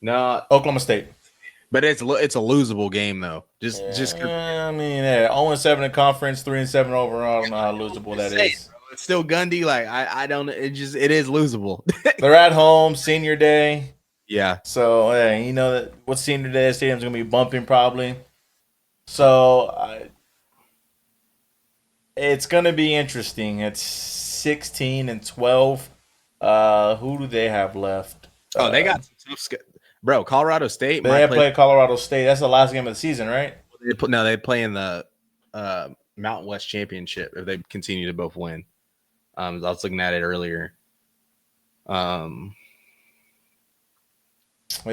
Speaker 2: No,
Speaker 1: Oklahoma State.
Speaker 2: But it's a losable game though.
Speaker 1: I mean, 0-7 in conference, 3-7 overall. I don't know how losable that is.
Speaker 2: Bro, it's still Gundy. Like I don't. It is losable.
Speaker 1: They're at home, senior day.
Speaker 2: Yeah.
Speaker 1: So hey, you know that what senior day stadium's gonna be bumping probably. So it's gonna be interesting. It's 16 and 12. Who do they have left?
Speaker 2: Oh, they got some tough. Bro, Colorado State.
Speaker 1: They play Colorado State. That's the last game of the season, right?
Speaker 2: They play in the Mountain West Championship if they continue to both win. I was looking at it earlier.
Speaker 1: They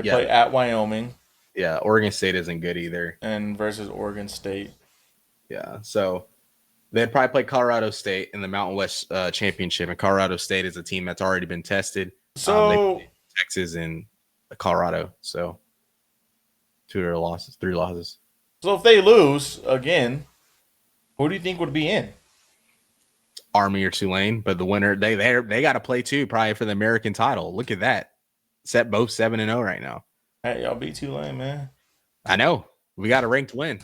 Speaker 1: play at Wyoming.
Speaker 2: Yeah, Oregon State isn't good either.
Speaker 1: And versus Oregon State.
Speaker 2: Yeah, so they'd probably play Colorado State in the Mountain West Championship, and Colorado State is a team that's already been tested.
Speaker 1: So
Speaker 2: they play Texas and Colorado, so 3 losses.
Speaker 1: So if they lose again, who do you think would be in?
Speaker 2: Army or Tulane, but the winner they got to play too, probably for the American title. Look at that, set both 7-0 right now.
Speaker 1: Hey, y'all beat Tulane, man.
Speaker 2: I know we got a ranked win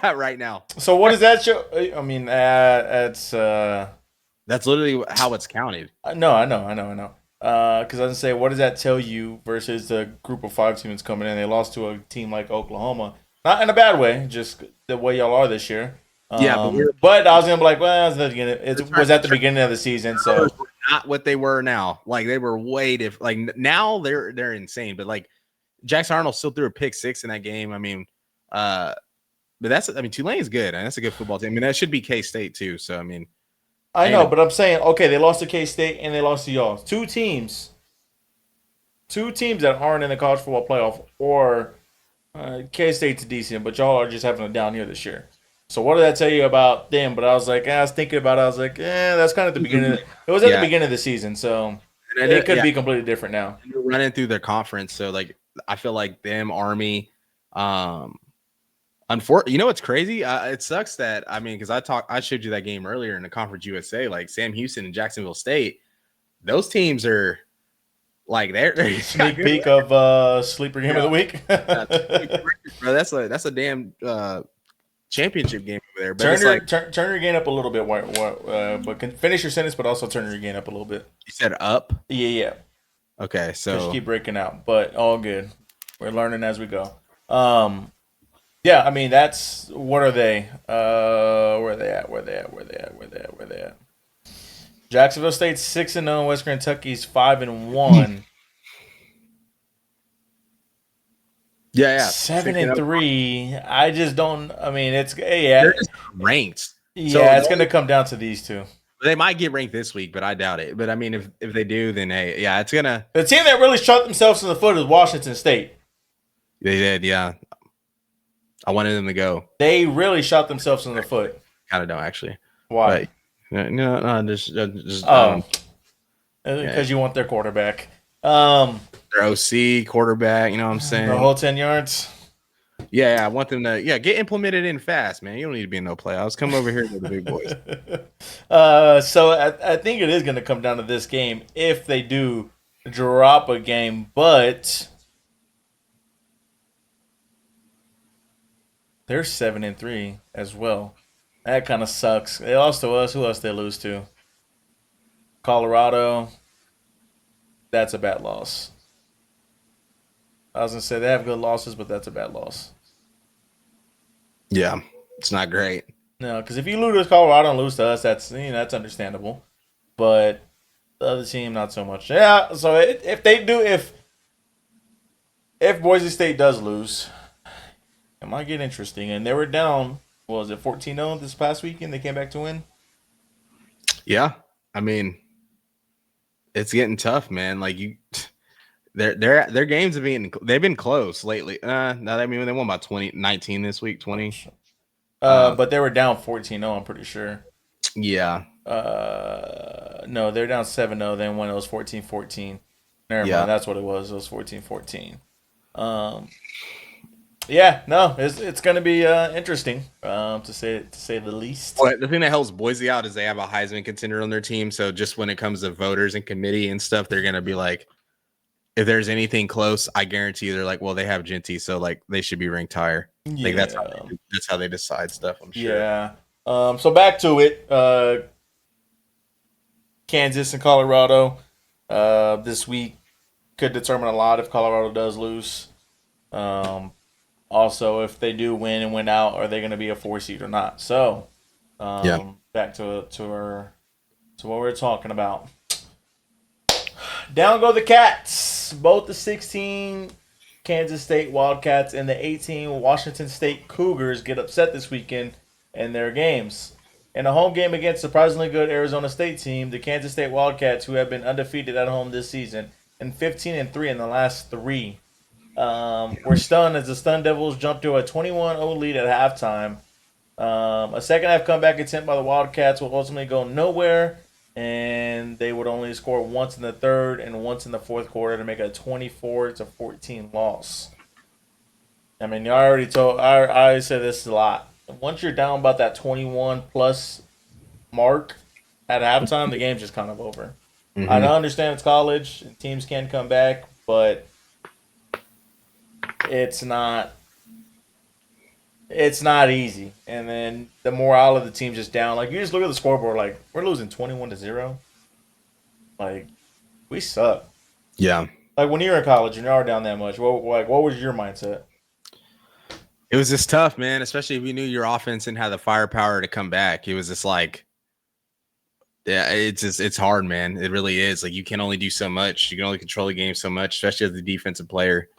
Speaker 2: right now.
Speaker 1: So what does that show? I mean, that's
Speaker 2: literally how it's counted.
Speaker 1: No, I know. Because I was gonna say, what does that tell you versus the group of 5 teams coming in? They lost to a team like Oklahoma, not in a bad way, just the way y'all are this year. But I was gonna be like, well, it was at the beginning of the season, so
Speaker 2: not what they were now. Like they were way different. Like now they're insane, but like Jackson Arnold still threw a pick 6 in that game. I mean, but Tulane is good, and that's a good football team. I mean, that should be K-State too. So I mean,
Speaker 1: I know, but I'm saying, okay, they lost to K-State and they lost to y'all. Two teams that aren't in the college football playoff, or K-State's decent, but y'all are just having a down year this year. So what did that tell you about them? But I was like, I was thinking about it. I was like, that's kind of the beginning. It was at the beginning of the season, so it could be completely different now.
Speaker 2: You're running through their conference, so like I feel like them, Army, you know what's crazy? It sucks that because I showed you that game earlier in the Conference USA, like Sam Houston and Jacksonville State. Those teams are like they're
Speaker 1: sneak peek of sleeper game of the week.
Speaker 2: Bro, that's a damn championship game over there. But
Speaker 1: turn your gain up a little bit, but can finish your sentence, but also turn your gain up a little bit.
Speaker 2: You said up?
Speaker 1: Yeah.
Speaker 2: Okay, so
Speaker 1: just keep breaking out, but all good. We're learning as we go. Yeah, I mean that's what are they? Where they at? Jacksonville State's 6-0. West Kentucky's 5-1.
Speaker 2: Yeah.
Speaker 1: 7-3. I just don't. I mean,
Speaker 2: they're just ranked.
Speaker 1: Yeah, so it's going to come down to these two.
Speaker 2: They might get ranked this week, but I doubt it. But I mean, if they do, then it's gonna.
Speaker 1: The team that really shot themselves in the foot is Washington State.
Speaker 2: They did, yeah. I wanted them to go.
Speaker 1: They really shot themselves in the foot.
Speaker 2: Kind of don't actually.
Speaker 1: Why?
Speaker 2: But, no, just
Speaker 1: because you want their quarterback. Um,
Speaker 2: Their OC, quarterback, you know what I'm
Speaker 1: the
Speaker 2: saying?
Speaker 1: whole 10 yards.
Speaker 2: Yeah, I want them to get implemented in fast, man. You don't need to be in no playoffs. Come over here to the big boys.
Speaker 1: So I think it is going to come down to this game if they do drop a game, but they're 7-3 as well. That kind of sucks. They lost to us. Who else they lose to? Colorado. That's a bad loss. I was gonna say they have good losses, but that's a bad loss.
Speaker 2: Yeah, it's not great.
Speaker 1: No, because if you lose to Colorado and lose to us, that's understandable. But the other team, not so much. Yeah. So if they do, if Boise State does lose, it might get interesting. And they were down. What was it 14-0 this past weekend? They came back to win.
Speaker 2: Yeah, I mean, it's getting tough, man. Like their games they've been close lately. No, I mean they won by 2019 this week, 20.
Speaker 1: But they were down 14-0. I'm pretty sure.
Speaker 2: Yeah,
Speaker 1: No, they're down 7-0 then when it was 14-14. Never
Speaker 2: yeah.
Speaker 1: mind, that's what it was. It was 14-14. Um, yeah, no, it's going to be interesting to say the least.
Speaker 2: But the thing that helps Boise out is they have a Heisman contender on their team. So just when it comes to voters and committee and stuff, they're gonna be like, if there's anything close, I guarantee you they're like, well, they have Genty, so like they should be ranked higher. Like
Speaker 1: Yeah,
Speaker 2: that's how they decide stuff. I'm sure.
Speaker 1: yeah. So back to it. Kansas and Colorado this week could determine a lot if Colorado does lose. Um, Also, if they do win and win out, are they going to be a 4 seed or not? So,
Speaker 2: Yeah.
Speaker 1: back to what we are talking about. Down go the Cats. Both the 16 Kansas State Wildcats and the 18 Washington State Cougars get upset this weekend in their games. In a home game against surprisingly good Arizona State team, the Kansas State Wildcats, who have been undefeated at home this season and 15-3 in the last three, were stunned as the Stun Devils jumped to a 21-0 lead at halftime. A second half comeback attempt by the Wildcats will ultimately go nowhere, and they would only score once in the third and once in the fourth quarter to make a 24-14 loss. I mean, you already told. I said this a lot. Once you're down about that 21 plus mark at halftime, the game's just kind of over. I
Speaker 2: Mm-hmm.
Speaker 1: don't understand it's college and teams can come back, but it's not it's not easy. And then the morale of the team just down. Like you just look at the scoreboard, like we're losing 21-0. Like we suck.
Speaker 2: Yeah.
Speaker 1: Like when you're in college and you're down that much, what was your mindset?
Speaker 2: It was just tough, man, especially if you knew your offense and had the firepower to come back. It was just like, yeah, it's hard, man. It really is. Like you can only do so much. You can only control the game so much, especially as the defensive player.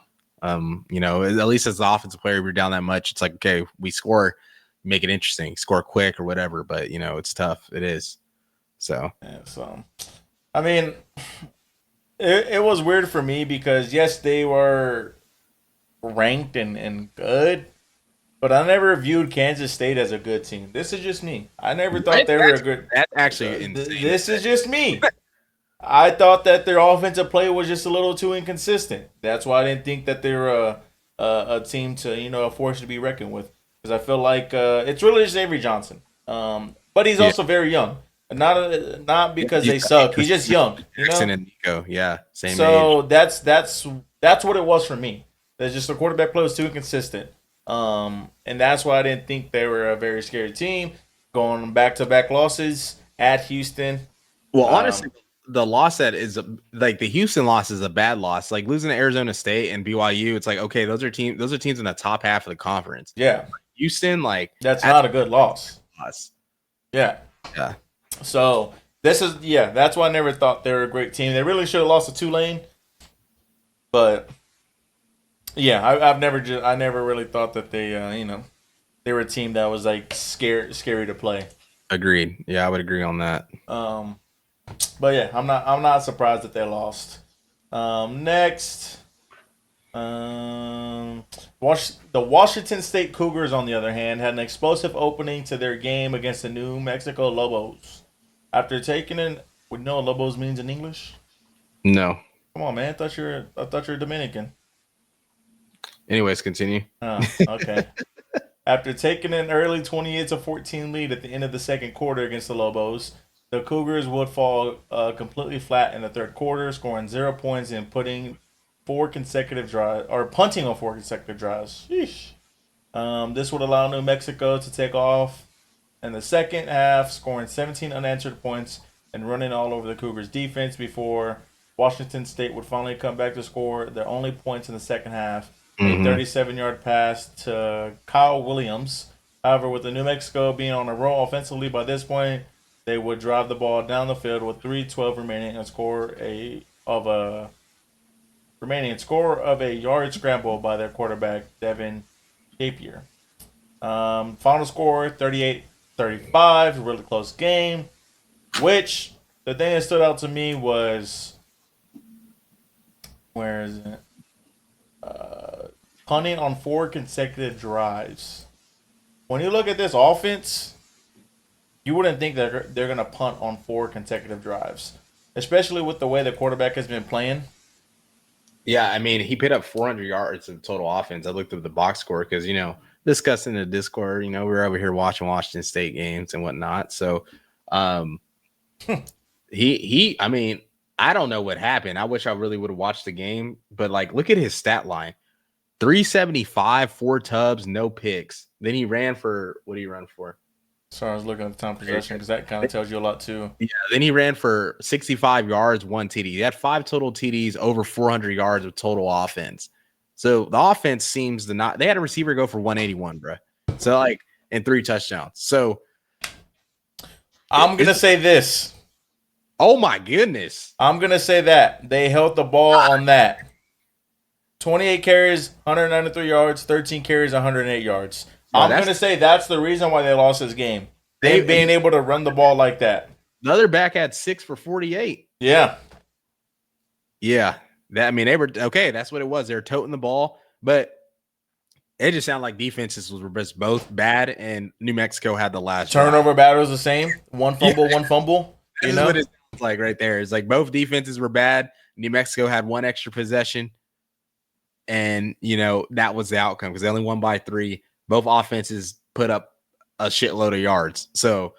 Speaker 2: At least as the offensive player, we're down that much. It's like, okay, we score, make it interesting, score quick or whatever. But it's tough. It is. So
Speaker 1: Yeah, so I mean, it was weird for me because yes, they were ranked and good, but I never viewed Kansas State as a good team. This is just me. I never thought they were a good.
Speaker 2: that's actually insane.
Speaker 1: This is just me. I thought that their offensive play was just a little too inconsistent. That's why I didn't think that they were a team to a force to be reckoned with. Because I feel like it's really just Avery Johnson, but he's
Speaker 2: Yeah.
Speaker 1: also very young. Not because they suck. He's just young.
Speaker 2: Jackson and Nico, yeah, same age.
Speaker 1: So that's what it was for me. There's just the quarterback play was too inconsistent, and that's why I didn't think they were a very scary team. Going back to back losses at Houston.
Speaker 2: Well, honestly, the loss that is like the Houston loss is a bad loss. Like losing to Arizona State and BYU, it's like okay, those are teams in the top half of the conference.
Speaker 1: Yeah,
Speaker 2: Houston, like
Speaker 1: that's not a good loss. Yeah.
Speaker 2: Yeah.
Speaker 1: So that's why I never thought they were a great team. They really should have lost to Tulane, but yeah, I never really thought that they were a team that was like scary to play.
Speaker 2: Agreed. Yeah, I would agree on that.
Speaker 1: But yeah, I'm not surprised that they lost. Next, the Washington State Cougars, on the other hand, had an explosive opening to their game against the New Mexico Lobos. After taking in, we know what Lobos means in English.
Speaker 2: No.
Speaker 1: Come on, man. I thought you were Dominican.
Speaker 2: Anyways, continue.
Speaker 1: Oh, okay. After taking an early 28-14 lead at the end of the second quarter against the Lobos, the Cougars would fall completely flat in the third quarter, scoring 0 points and putting four consecutive drives or punting on four consecutive drives. Sheesh. This would allow New Mexico to take off in the second half, scoring 17 unanswered points and running all over the Cougars' defense before Washington State would finally come back to score their only points in the second half. A
Speaker 2: Mm-hmm.
Speaker 1: 37-yard pass to Kyle Williams. However, with the New Mexico being on a roll offensively by this point, they would drive the ball down the field with 3:12 remaining and score of a yard scramble by their quarterback Devin Gapier. Final score 38-35, really close game. Which the thing that stood out to me was where is it? Punting on four consecutive drives. When you look at this offense, you wouldn't think that they're going to punt on four consecutive drives, especially with the way the quarterback has been playing.
Speaker 2: Yeah, I mean, he put up 400 yards of total offense. I looked at the box score because, discussing the Discord, we're over here watching Washington State games and whatnot. So, um, I mean, I don't know what happened. I wish I really would have watched the game, but like, look at his stat line: 375, 4 tubs, no picks. Then he ran for what did he run for?
Speaker 1: So I was looking at the time possession because that kind of tells you a lot too.
Speaker 2: Yeah, then he ran for 65 yards, 1 TD. He had 5 total TDs, over 400 yards of total offense. So the offense seems to not. They had a receiver go for 181, bro. So like, and 3 touchdowns. So
Speaker 1: I'm gonna say this.
Speaker 2: oh my goodness,
Speaker 1: I'm gonna say that they held the ball on that. 28 carries, 193 yards, 13 carries, 108 yards.
Speaker 2: bro,
Speaker 1: I'm gonna say that's the reason why they lost this game. They being able to run the ball like that.
Speaker 2: the other back had 6 for 48.
Speaker 1: Yeah.
Speaker 2: Yeah, I mean, they were okay. That's what it was. They were toting the ball, but it just sounded like defenses were just both bad, and New Mexico had the last
Speaker 1: Turnover
Speaker 2: drive.
Speaker 1: battle is the same. One fumble, one fumble.
Speaker 2: This is what it sounds like right there. It's like both defenses were bad. New Mexico had 1 extra possession, and that was the outcome because they only won by 3. Both offenses put up a shitload of yards. So,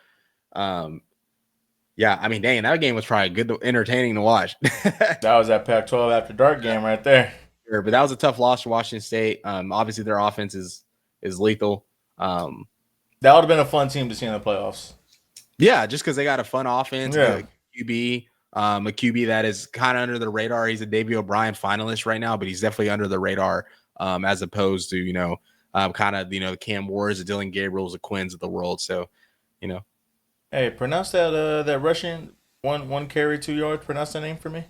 Speaker 2: yeah, I mean, dang, that game was probably good, entertaining to watch.
Speaker 1: That was that Pac-12 after dark game right there.
Speaker 2: Sure, but that was a tough loss for Washington State. Obviously, their offense is lethal.
Speaker 1: That would have been a fun team to see in the playoffs.
Speaker 2: Yeah, just because they got a fun offense,
Speaker 1: Yeah.
Speaker 2: QB, a QB that is kind of under the radar. He's a Davey O'Brien finalist right now, but he's definitely under the radar as opposed to kind of the Cam Wars, the Dylan Gabriels, the Quins of the world. So,
Speaker 1: Hey, pronounce that Russian one carry 2 yards. Pronounce that name for me.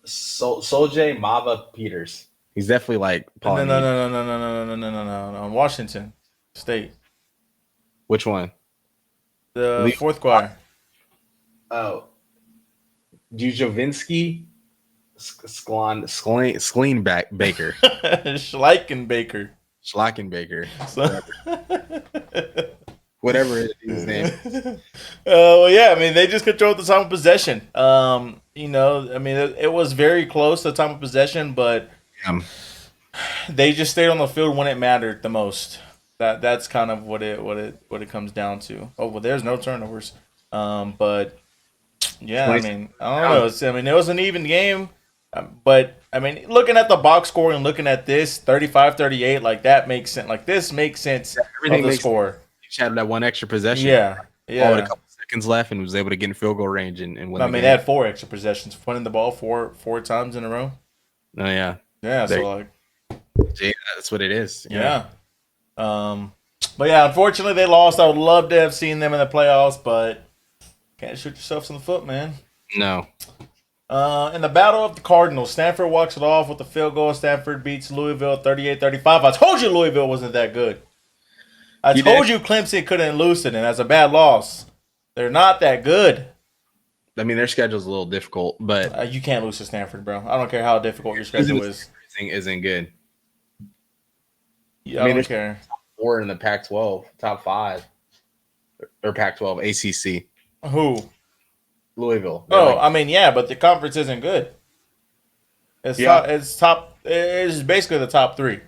Speaker 2: Soljay Mava Peters. He's definitely like
Speaker 1: No, no,
Speaker 2: Polynesian.
Speaker 1: no. Washington State.
Speaker 2: Which one?
Speaker 1: The fourth quarter.
Speaker 2: Oh, Jujovinsky, Skleenbaker, Baker,
Speaker 1: Schleichenbaker.
Speaker 2: Schlackenbaker,
Speaker 1: So,
Speaker 2: whatever his name.
Speaker 1: well, yeah, I mean, they just controlled the time of possession. I mean, it was very close to the time of possession, but they just stayed on the field when it mattered the most. That's kind of what it comes down to. Oh, well, there's no turnovers. But yeah, I mean, I don't know. It was an even game. But I mean, looking at the box score and looking at this 35-38, like that makes sense. Like this makes sense of the score.
Speaker 2: He had that 1 extra possession.
Speaker 1: Yeah.
Speaker 2: All with a couple seconds left and was able to get in field goal range and win.
Speaker 1: I mean, they had 4 extra possessions, punting the ball four times in a row.
Speaker 2: Oh yeah.
Speaker 1: Yeah. So like,
Speaker 2: that's what it is.
Speaker 1: Yeah. But yeah, unfortunately they lost. I would love to have seen them in the playoffs, but can't shoot yourself in the foot, man.
Speaker 2: No.
Speaker 1: In the Battle of the Cardinals, Stanford walks it off with a field goal. Stanford beats Louisville 38-35. I told you Louisville wasn't that good. I told you Clemson couldn't lose it, and that's a bad loss. They're not that good.
Speaker 2: I mean, their schedule's a little difficult, but
Speaker 1: you can't lose to Stanford, bro. I don't care how difficult your schedule is.
Speaker 2: Isn't good.
Speaker 1: Yeah, I don't care.
Speaker 2: Top 4 in the Pac-12, top 5, or Pac-12 ACC.
Speaker 1: Who?
Speaker 2: Louisville. They're
Speaker 1: Oh,
Speaker 2: like,
Speaker 1: I mean, yeah, but the conference isn't good. It's
Speaker 2: yeah,
Speaker 1: top. It's top. It's basically the top three.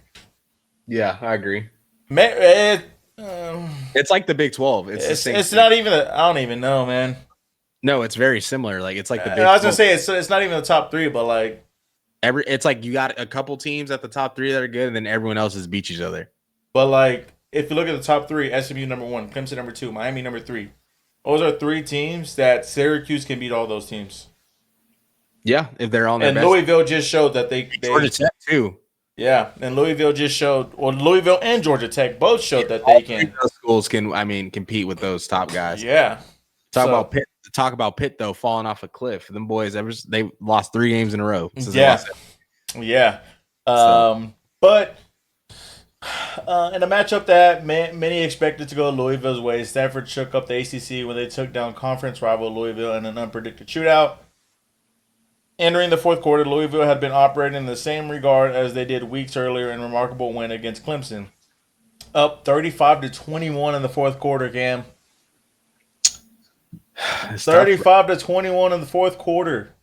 Speaker 2: yeah, I agree.
Speaker 1: It, um,
Speaker 2: It's like the Big 12. It's the same
Speaker 1: it's
Speaker 2: thing.
Speaker 1: not even. I don't even know, man.
Speaker 2: No, it's very similar. Like it's like the Big
Speaker 1: I was gonna
Speaker 2: 12.
Speaker 1: say it's not even the top three, but like,
Speaker 2: It's like you got a couple teams at the top three that are good, and then everyone else has beat each other.
Speaker 1: if you look at the top three, SMU number one, Clemson number two, Miami number three. Those are three teams that Syracuse can beat all those teams.
Speaker 2: Yeah, if they're on their
Speaker 1: And
Speaker 2: best.
Speaker 1: Louisville just showed that
Speaker 2: Georgia Tech too.
Speaker 1: yeah, and Louisville just showed. Well, Louisville and Georgia Tech both
Speaker 2: Yeah,
Speaker 1: showed that
Speaker 2: all
Speaker 1: they
Speaker 2: three of
Speaker 1: can.
Speaker 2: those schools can, I mean, compete with those top guys.
Speaker 1: Yeah.
Speaker 2: Talk
Speaker 1: So
Speaker 2: about Pitt. Talk about Pitt though, falling off a cliff. Them boys they lost 3 games in a row since they
Speaker 1: yeah,
Speaker 2: lost it.
Speaker 1: yeah.
Speaker 2: So
Speaker 1: But in a matchup that many expected to go Louisville's way, Stanford shook up the ACC when they took down conference rival Louisville in an unpredicted shootout. Entering the fourth quarter, Louisville had been operating in the same regard as they did weeks earlier in a remarkable win against Clemson. Up 35-21 in the fourth quarter, Cam.
Speaker 2: it's tough.
Speaker 1: 35-21 in the fourth quarter.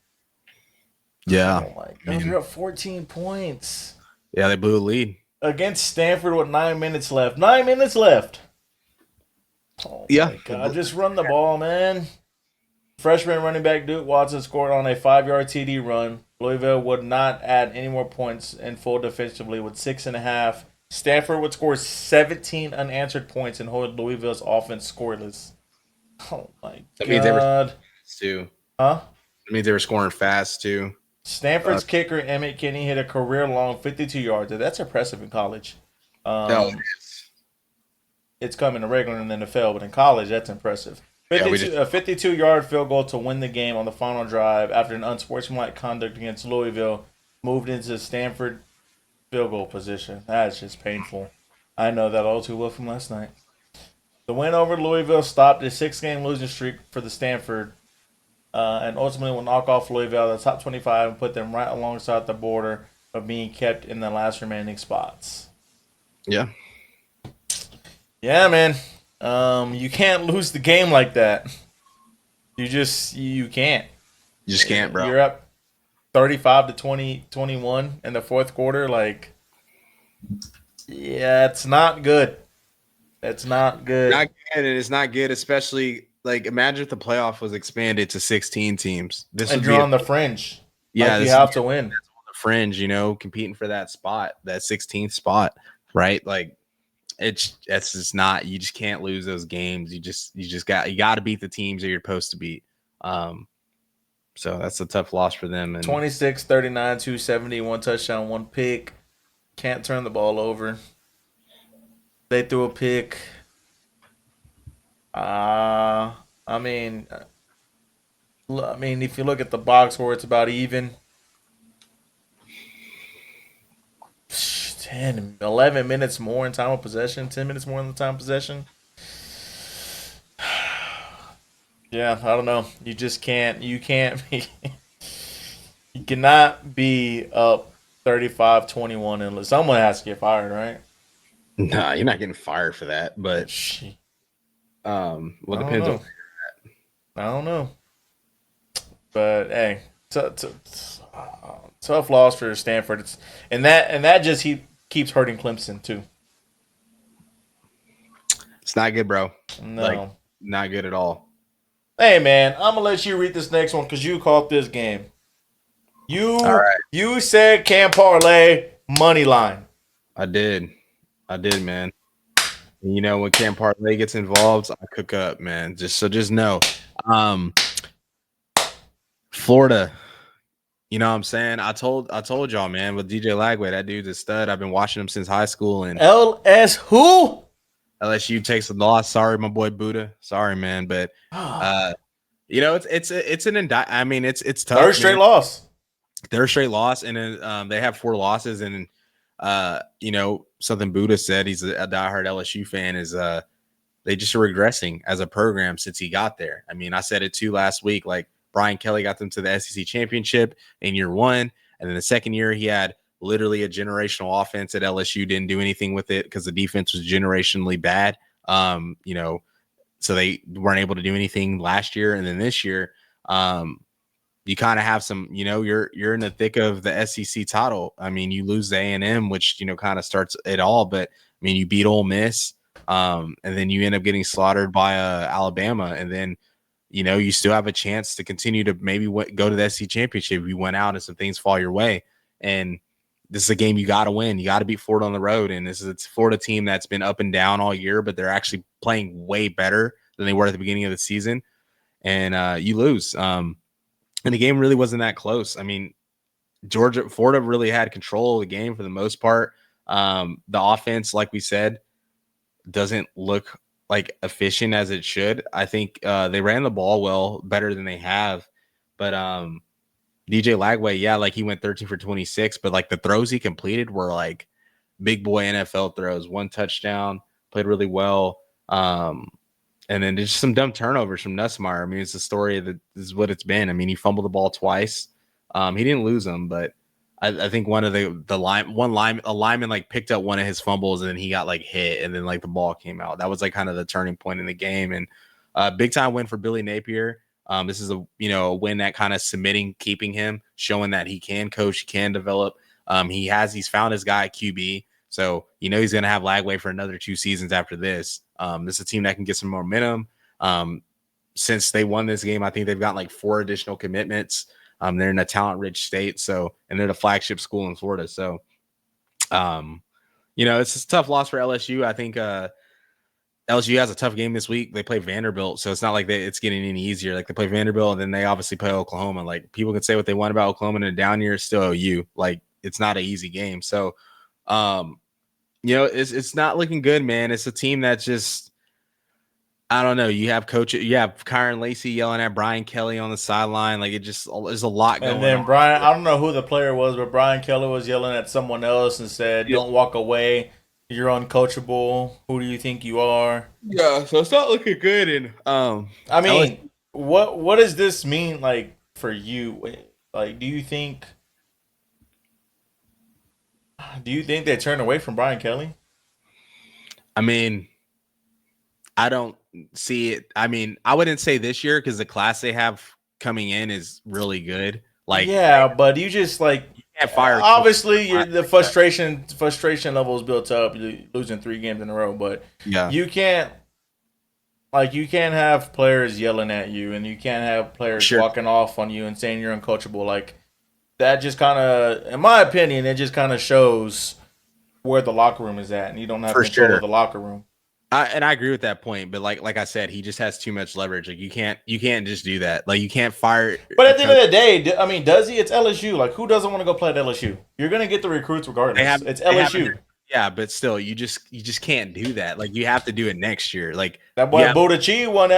Speaker 2: Yeah,
Speaker 1: Oh my
Speaker 2: I
Speaker 1: God,
Speaker 2: mean,
Speaker 1: you're up 14 points
Speaker 2: yeah, they blew the lead.
Speaker 1: against Stanford with 9 minutes left. 9 minutes left. Oh
Speaker 2: Yeah,
Speaker 1: my God, just run the ball, man. Freshman running back Duke Watson scored on a 5-yard TD run. Louisville would not add any more points in full defensively with 6.5. Stanford would score 17 unanswered points and hold Louisville's offense scoreless. Oh my
Speaker 2: that means they were
Speaker 1: God.
Speaker 2: too.
Speaker 1: Huh?
Speaker 2: It means they were scoring fast too.
Speaker 1: Stanford's kicker Emmett Kinney hit a career-long 52 yards. That's impressive in college.
Speaker 2: No,
Speaker 1: It's coming to regular in the NFL, but in college, that's impressive.
Speaker 2: yeah,
Speaker 1: 52-yard field goal to win the game on the final drive after an unsportsmanlike conduct against Louisville moved into Stanford field goal position. That's just painful. I know that all too well from last night. The win over Louisville stopped a 6-game losing streak for the Stanford and ultimately will knock off Louisville out of the top 25 and put them right alongside the border of being kept in the last remaining spots.
Speaker 2: yeah.
Speaker 1: Yeah, man. You can't lose the game like that. You can't.
Speaker 2: You just can't, bro.
Speaker 1: You're up 35-21 in the fourth quarter. Like, yeah, it's not good. It's not good.
Speaker 2: Not good, and it's not good, especially like imagine if the playoff was expanded to 16 teams. This
Speaker 1: And
Speaker 2: would
Speaker 1: you're
Speaker 2: be
Speaker 1: on the fringe.
Speaker 2: yeah,
Speaker 1: Like, you
Speaker 2: this would
Speaker 1: have
Speaker 2: be
Speaker 1: to win.
Speaker 2: on the fringe, competing for that spot, that 16th spot, right? Like that's just not, you just can't lose those games. You got to beat the teams that you're supposed to beat. So that's a tough loss for them. And
Speaker 1: 26, 39, 270, one touchdown, one pick. Can't turn the ball over. They threw a pick. I mean, if you look at the box score, it's about even. 10, 11 minutes more in time of possession. 10 minutes more in the time of possession. Yeah, I don't know. You just can't. You can't be. You cannot be up 35-21 and someone has to get fired, right?
Speaker 2: nah, you're not getting fired for that. But
Speaker 1: I don't
Speaker 2: depends on.
Speaker 1: know. I don't know. But hey, tough loss for Stanford. And that just keeps hurting Clemson too.
Speaker 2: It's not good, bro.
Speaker 1: No.
Speaker 2: Like not good at all.
Speaker 1: Hey man, I'm gonna let you read this next one because you caught this game.
Speaker 2: All right.
Speaker 1: You said Cam Parlay money line.
Speaker 2: I did, man. When Cam Parlay gets involved, I cook up, man. Just know. Florida. You know what I'm saying? I told y'all, man, with DJ Lagway, that dude's a stud. I've been watching him since high school, and
Speaker 1: LS who?
Speaker 2: LSU takes the loss. Sorry, my boy Buddha. Sorry, man, but it's an I mean, it's tough.
Speaker 1: Third straight loss.
Speaker 2: Third straight loss, and then they have 4 losses, and something Buddha said, he's a diehard LSU fan, is they just are regressing as a program since he got there. I mean, I said it too last week. Like Brian Kelly got them to the SEC championship in year 1, and then the second year he had literally a generational offense at LSU. Didn't do anything with it because the defense was generationally bad. So they weren't able to do anything last year, and then this year You kind of have some, you're in the thick of the SEC title. I mean, you lose the A&M, which kind of starts it all. But I mean, you beat Ole Miss, and then you end up getting slaughtered by Alabama, and then you still have a chance to continue to maybe go to the SEC championship. You went out and some things fall your way, and this is a game you got to win. You got to beat Florida on the road, and it's a Florida team that's been up and down all year, but they're actually playing way better than they were at the beginning of the season, and you lose. And the game really wasn't that close. I mean, Florida really had control of the game for the most part. The offense, like we said, doesn't look like efficient as it should. I think they ran the ball well, better than they have. But DJ Lagway, yeah, like he went 13 for 26, but like the throws he completed were like big boy NFL throws. 1 touchdown, played really well. And then there's some dumb turnovers from Nussmeier. I mean, it's the story that this is what it's been. I mean, he fumbled the ball twice. He didn't lose them, but I think one of a lineman like picked up one of his fumbles and then he got like hit and then like the ball came out. That was like kind of the turning point in the game, and big time win for Billy Napier. This is a win that kind of keeping him, showing that he can coach, he can develop. He's found his guy at QB. So, he's going to have Lagway for another 2 seasons after this. This is a team that can get some momentum. Since they won this game, I think they've got like 4 additional commitments. They're in a talent-rich state, and they're the flagship school in Florida. So, it's a tough loss for LSU. I think LSU has a tough game this week. They play Vanderbilt, so it's not like it's getting any easier. Like they play Vanderbilt, and then they obviously play Oklahoma. Like people can say what they want about Oklahoma in a down year, it's still OU. Like it's not an easy game. So, it's not looking good, man. It's a team that just, I don't know. You have Kyron Lacey yelling at Brian Kelly on the sideline. Like there's a lot going on.
Speaker 1: And then Brian, I don't know who the player was, but Brian Kelly was yelling at someone else and said, "Don't walk away. You're uncoachable. Who do you think you are?"
Speaker 2: Yeah, so it's not looking good. And
Speaker 1: I mean, what does this mean like for you? Like, do you think they turn away from Brian Kelly?
Speaker 2: I mean, I don't see it. I mean, I wouldn't say this year because the class they have coming in is really good. Like,
Speaker 1: yeah, but you just like
Speaker 2: you can't fire.
Speaker 1: Obviously, the frustration level is built up. You're losing 3 games in a row, but
Speaker 2: Yeah,
Speaker 1: you can't have players yelling at you, and you can't have players walking off on you and saying you're uncoachable. Like that just kind of, in my opinion, it just kind of shows where the locker room is at, and you don't have control of the locker room.
Speaker 2: I agree with that point, but like I said, he just has too much leverage. Like you can't just do that. Like you can't fire.
Speaker 1: But at the end of the day, I mean, does he? It's LSU. Like who doesn't want to go play at LSU? You're gonna get the recruits regardless. It's LSU.
Speaker 2: Yeah, but still, you just can't do that. Like you have to do it next year. Like
Speaker 1: that boy Budachi want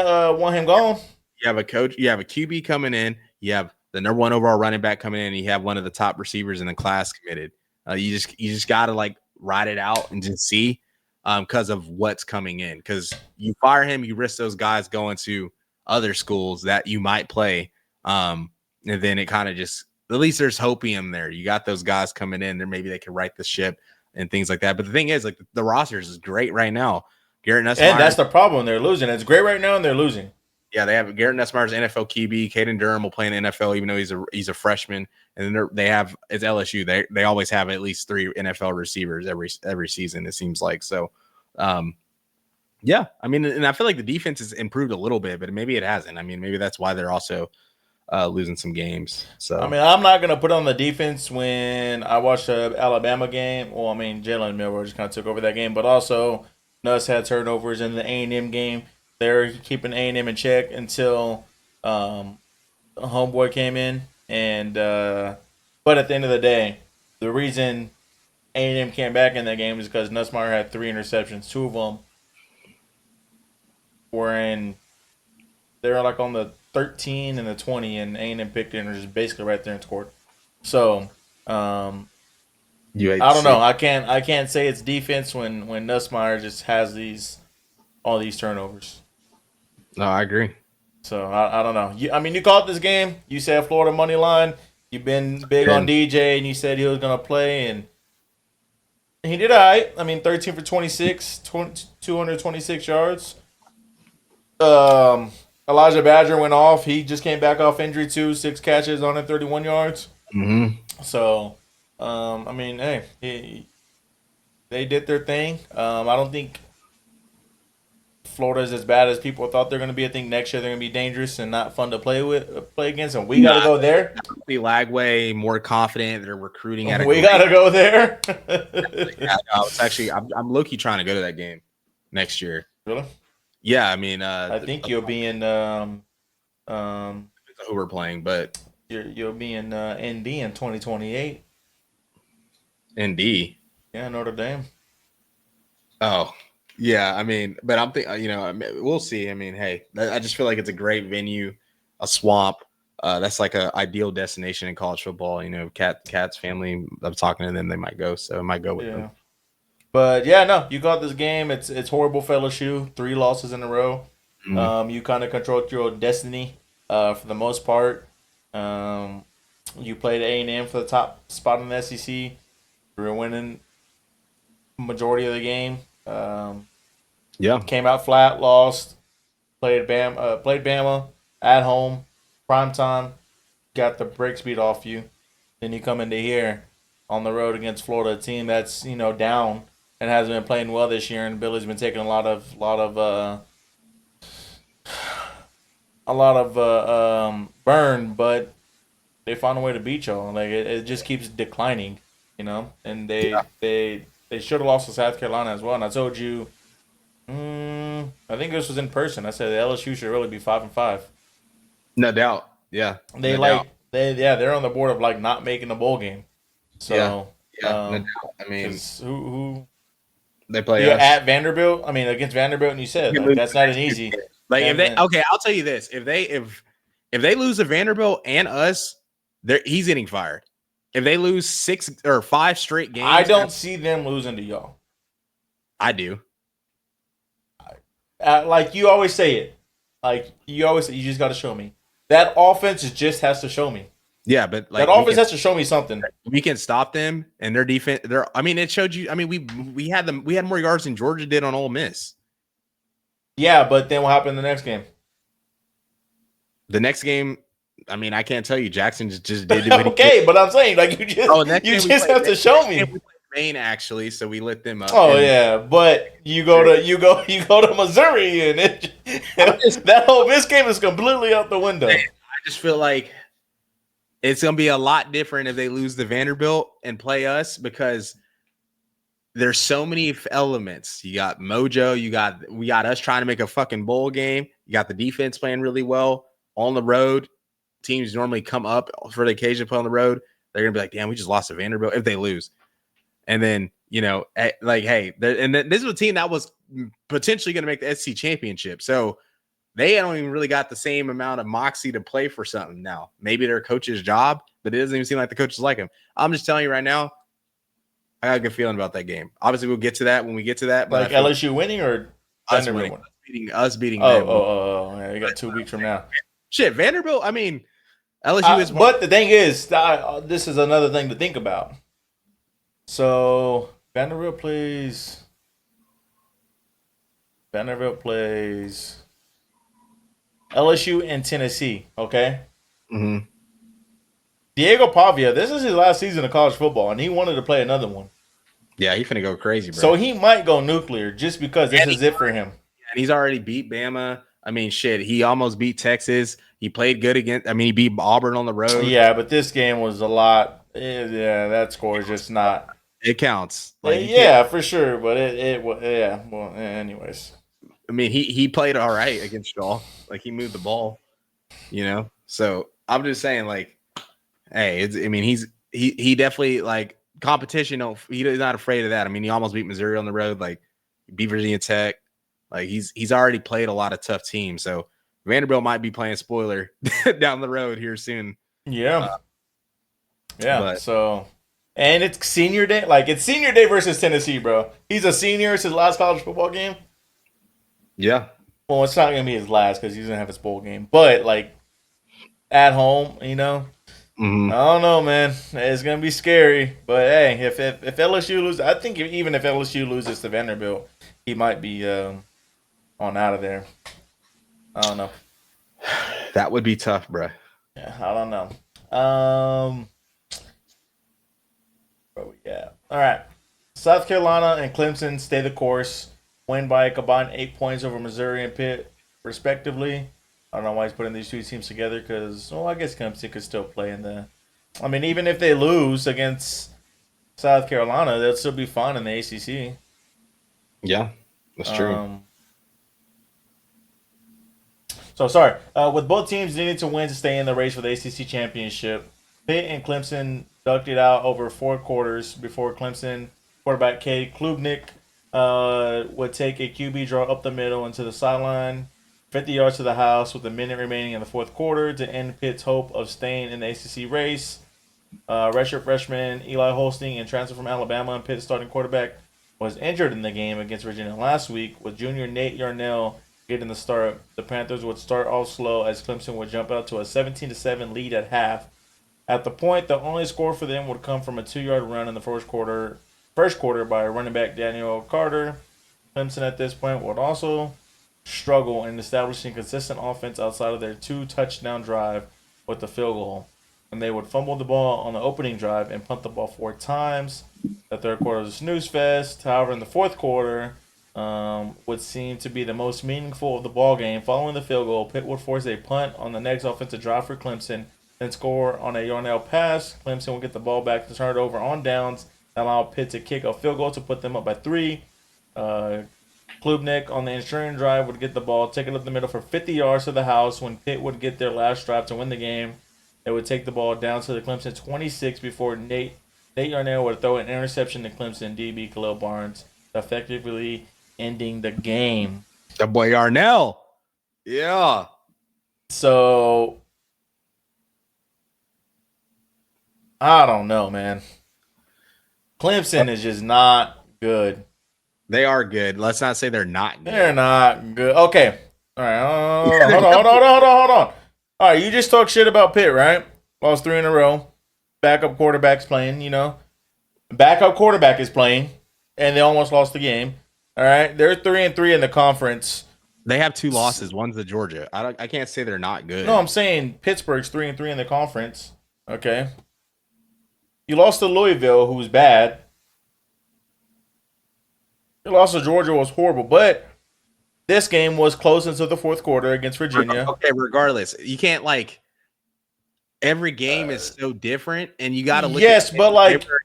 Speaker 1: him gone.
Speaker 2: You have a coach. You have a QB coming in. You have the number 1 overall running back coming in. And you have one of the top receivers in the class committed. You just gotta like ride it out and just see. Because of what's coming in. Because you fire him, you risk those guys going to other schools that you might play. And then it kind of just, at least there's hopium there. You got those guys coming in there. Maybe they can right the ship and things like that. But the thing is, like the rosters is great right now. Garrett Nussmeier.
Speaker 1: And that's the problem. They're losing. It's great right now, and they're losing.
Speaker 2: Yeah, they have Garrett Nussmeier's NFL QB. Caden Durham will play in the NFL, even though he's a freshman. And then they have, it's LSU. They always have at least 3 NFL receivers every season. It seems like so. Yeah, I mean, and I feel like the defense has improved a little bit, but maybe it hasn't. I mean, maybe that's why they're also losing some games. So
Speaker 1: I mean, I'm not gonna put on the defense when I watched the Alabama game. Well, I mean, Jalen Milroe just kind of took over that game, but also Nuss had turnovers in the A&M game. They're keeping A&M in check until homeboy came in, and but at the end of the day, the reason A&M came back in that game is because Nussmeier had 3 interceptions. 2 of them they were like on the 13 and the 20, and A&M picked it and was just basically right there and scored. So I don't know. I can't say it's defense when Nussmeier just has all these turnovers.
Speaker 2: No, I agree.
Speaker 1: So I don't know. I mean, you called this game. You said Florida money line. You've been big on DJ, and you said he was gonna play, and he did all right. I mean, 13 for 26, 226 yards. Elijah Badger went off. He just came back off injury too. 6 catches, 131 yards.
Speaker 2: Mm-hmm.
Speaker 1: So, I mean, hey, they did their thing. I don't think Florida's as bad as people thought they're going to be. I think next year they're going to be dangerous and not fun to play against. And we got to
Speaker 2: Nah,
Speaker 1: go there.
Speaker 2: the Lagway more confident. They're recruiting at a
Speaker 1: We
Speaker 2: great.
Speaker 1: got to go there.
Speaker 2: Yeah, no, it's actually I'm low key trying to go to that game next year.
Speaker 1: Really?
Speaker 2: Yeah, I mean,
Speaker 1: I think you'll be in um
Speaker 2: who we're playing, but
Speaker 1: you'll be in ND in 2028.
Speaker 2: ND.
Speaker 1: Yeah, Notre Dame.
Speaker 2: Oh, yeah. I mean, but I'm thinking, I mean, we'll see. I mean, hey, I just feel like it's a great venue, a swamp. That's like an ideal destination in college football. Cat's family. I'm talking to them. They might go, so I might go with
Speaker 1: Yeah.
Speaker 2: them.
Speaker 1: But yeah, no, you got this game. It's horrible for LSU. 3 losses in a row.
Speaker 2: Mm.
Speaker 1: You kind of controlled your own destiny for the most part. You played A&M for the top spot in the SEC. You were winning majority of the game.
Speaker 2: Yeah,
Speaker 1: Came out flat, lost. Played Bama at home, prime time. Got the break speed off you. Then you come into here on the road against Florida, a team that's down and hasn't been playing well this year. And Billy's been taking a lot of burn, but they found a way to beat y'all. Like it just keeps declining. And
Speaker 2: yeah.
Speaker 1: they should have lost to South Carolina as well. And I told you, I think this was in person. I said the LSU should really be 5-5.
Speaker 2: No doubt. Yeah,
Speaker 1: They
Speaker 2: no doubt.
Speaker 1: like they're on the board of like not making the bowl game.
Speaker 2: Yeah,
Speaker 1: So,
Speaker 2: yeah, no doubt. I mean,
Speaker 1: because who
Speaker 2: they play
Speaker 1: you're
Speaker 2: us.
Speaker 1: at Vanderbilt? I mean, against Vanderbilt, and you
Speaker 2: We
Speaker 1: said
Speaker 2: can
Speaker 1: like
Speaker 2: lose
Speaker 1: that's
Speaker 2: the
Speaker 1: not an
Speaker 2: next two
Speaker 1: easy.
Speaker 2: games. Like if
Speaker 1: And
Speaker 2: they
Speaker 1: then
Speaker 2: okay, I'll tell you this: if they lose to Vanderbilt and us, he's getting fired. If they lose 6 or 5 straight
Speaker 1: I
Speaker 2: games,
Speaker 1: don't see them losing to y'all.
Speaker 2: I do.
Speaker 1: Like you always say it. Like you always say, you just got to show me. That offense just has to show me.
Speaker 2: Yeah, but
Speaker 1: That
Speaker 2: like
Speaker 1: offense has to show me something.
Speaker 2: we can stop them and their defense. I mean, it showed you. I mean, we had them. We had more yards than Georgia did on Ole Miss.
Speaker 1: Yeah, but then what happened in the next game?
Speaker 2: The next game, I mean, I can't tell you. Jackson just did what he did.
Speaker 1: Okay, but I'm saying like
Speaker 2: Next
Speaker 1: you
Speaker 2: game
Speaker 1: just have to show me.
Speaker 2: we played Maine actually, so we lit them up.
Speaker 1: Oh
Speaker 2: And
Speaker 1: yeah, but you go to Missouri and that whole Miss game is completely out the window.
Speaker 2: I just feel like it's gonna be a lot different if they lose to Vanderbilt and play us because there's so many elements. You got mojo. We got us trying to make a fucking bowl game. You got the defense playing really well on the road. Teams normally come up for the occasion to play on the road. They're gonna be like, damn, we just lost to Vanderbilt if they lose. And then like, hey, and this was a team that was potentially going to make the SEC championship. So they don't even really got the same amount of moxie to play for something now. Maybe their coach's job, but it doesn't even seem like the coaches like him. I'm just telling you right now, I got a good feeling about that game. Obviously, we'll get to that when we get to that. But
Speaker 1: Like LSU winning or
Speaker 2: us
Speaker 1: Vanderbilt
Speaker 2: winning, us beating
Speaker 1: Oh,
Speaker 2: them.
Speaker 1: yeah, you got 2 weeks from now.
Speaker 2: Shit, Vanderbilt. I mean, LSU is.
Speaker 1: But the thing is, this is another thing to think about. So Vanderbilt plays LSU and Tennessee. Okay,
Speaker 2: Mm-hmm.
Speaker 1: Diego Pavia. This is his last season of college football, and he wanted to play another one.
Speaker 2: Yeah, he's finna go crazy, bro.
Speaker 1: So he might go nuclear just because this is it for him.
Speaker 2: And he's already beat Bama. I mean, shit, he almost beat Texas. He played good against. I mean, he beat Auburn on the road.
Speaker 1: Yeah, but this game was a lot. Yeah, that score is just not.
Speaker 2: It counts. Like,
Speaker 1: yeah, for sure. But yeah. Well, anyways.
Speaker 2: I mean, he played all right against y'all. Like he moved the ball, So I'm just saying, like, hey, I mean, he definitely like competition. He's not afraid of that. I mean, he almost beat Missouri on the road. Like, beat Virginia Tech. Like he's already played a lot of tough teams. So Vanderbilt might be playing spoiler down the road here soon.
Speaker 1: Yeah. So, and it's senior day. Like it's senior day versus Tennessee, bro. He's a senior. It's his last college football game.
Speaker 2: Yeah.
Speaker 1: Well, it's not gonna be his last because he's gonna have his bowl game. But like at home,
Speaker 2: Mm-hmm.
Speaker 1: I don't know, man. It's gonna be scary. But hey, if LSU loses, I think even if LSU loses to Vanderbilt, he might be on out of there. I don't know.
Speaker 2: That would be tough, bro.
Speaker 1: Yeah, I don't know. Where we at? All right. South Carolina and Clemson stay the course. Win by a combined 8 points over Missouri and Pitt, respectively. I don't know why he's putting these two teams together because, well, I guess Clemson could still play in the. I mean, even if they lose against South Carolina, they'll still be fine in the ACC.
Speaker 2: Yeah, that's true.
Speaker 1: So sorry. With both teams needing to win to stay in the race for the ACC championship, Pitt and Clemson ducked it out over 4 quarters before Clemson quarterback Cade Klubnik would take a QB draw up the middle into the sideline, 50 yards to the house with a minute remaining in the fourth quarter to end Pitt's hope of staying in the ACC race. Redshirt freshman Eli Holstein and transfer from Alabama and Pitt's starting quarterback was injured in the game against Virginia last week, with junior Nate Yarnell getting the start. The Panthers would start off slow as Clemson would jump out to a 17-7 lead at half. At the point, the only score for them would come from a 2-yard run in the first quarter by running back Daniel Carter. Clemson at this point would also struggle in establishing consistent offense outside of their 2-touchdown drive with the field goal. And they would fumble the ball on the opening drive and punt the ball 4 times. The third quarter was a snooze fest. However, in the fourth quarter, would seem to be the most meaningful of the ball game. Following the field goal, Pitt would force a punt on the next offensive drive for Clemson, then score on a Yarnell pass. Clemson would get the ball back to turn it over on downs and allow Pitt to kick a field goal to put them up by 3. Klubnik on the ensuing drive would get the ball, take it up the middle for 50 yards to the house when Pitt would get their last drive to win the game. They would take the ball down to the Clemson 26 before Nate Yarnell would throw an interception to Clemson DB Khalil Barnes, effectively ending the game.
Speaker 2: The boy Yarnell. Yeah.
Speaker 1: So I don't know, man. Clemson is just not good.
Speaker 2: They are good. Let's not say they're not good.
Speaker 1: They're not good. Okay. All right. Hold on. All right, you just talk shit about Pitt, right? Lost 3 in a row. Backup quarterback's playing, Backup quarterback is playing, and they almost lost the game. All right, they're 3-3 in the conference.
Speaker 2: They have 2 losses. One's to Georgia. I can't say they're not good.
Speaker 1: No, I'm saying Pittsburgh's 3-3 in the conference. Okay. You lost to Louisville, who's bad. You lost to Georgia, was horrible, but this game was close until the fourth quarter against Virginia.
Speaker 2: Okay, regardless, you can't every game is so different, and you got to look.
Speaker 1: Yes, but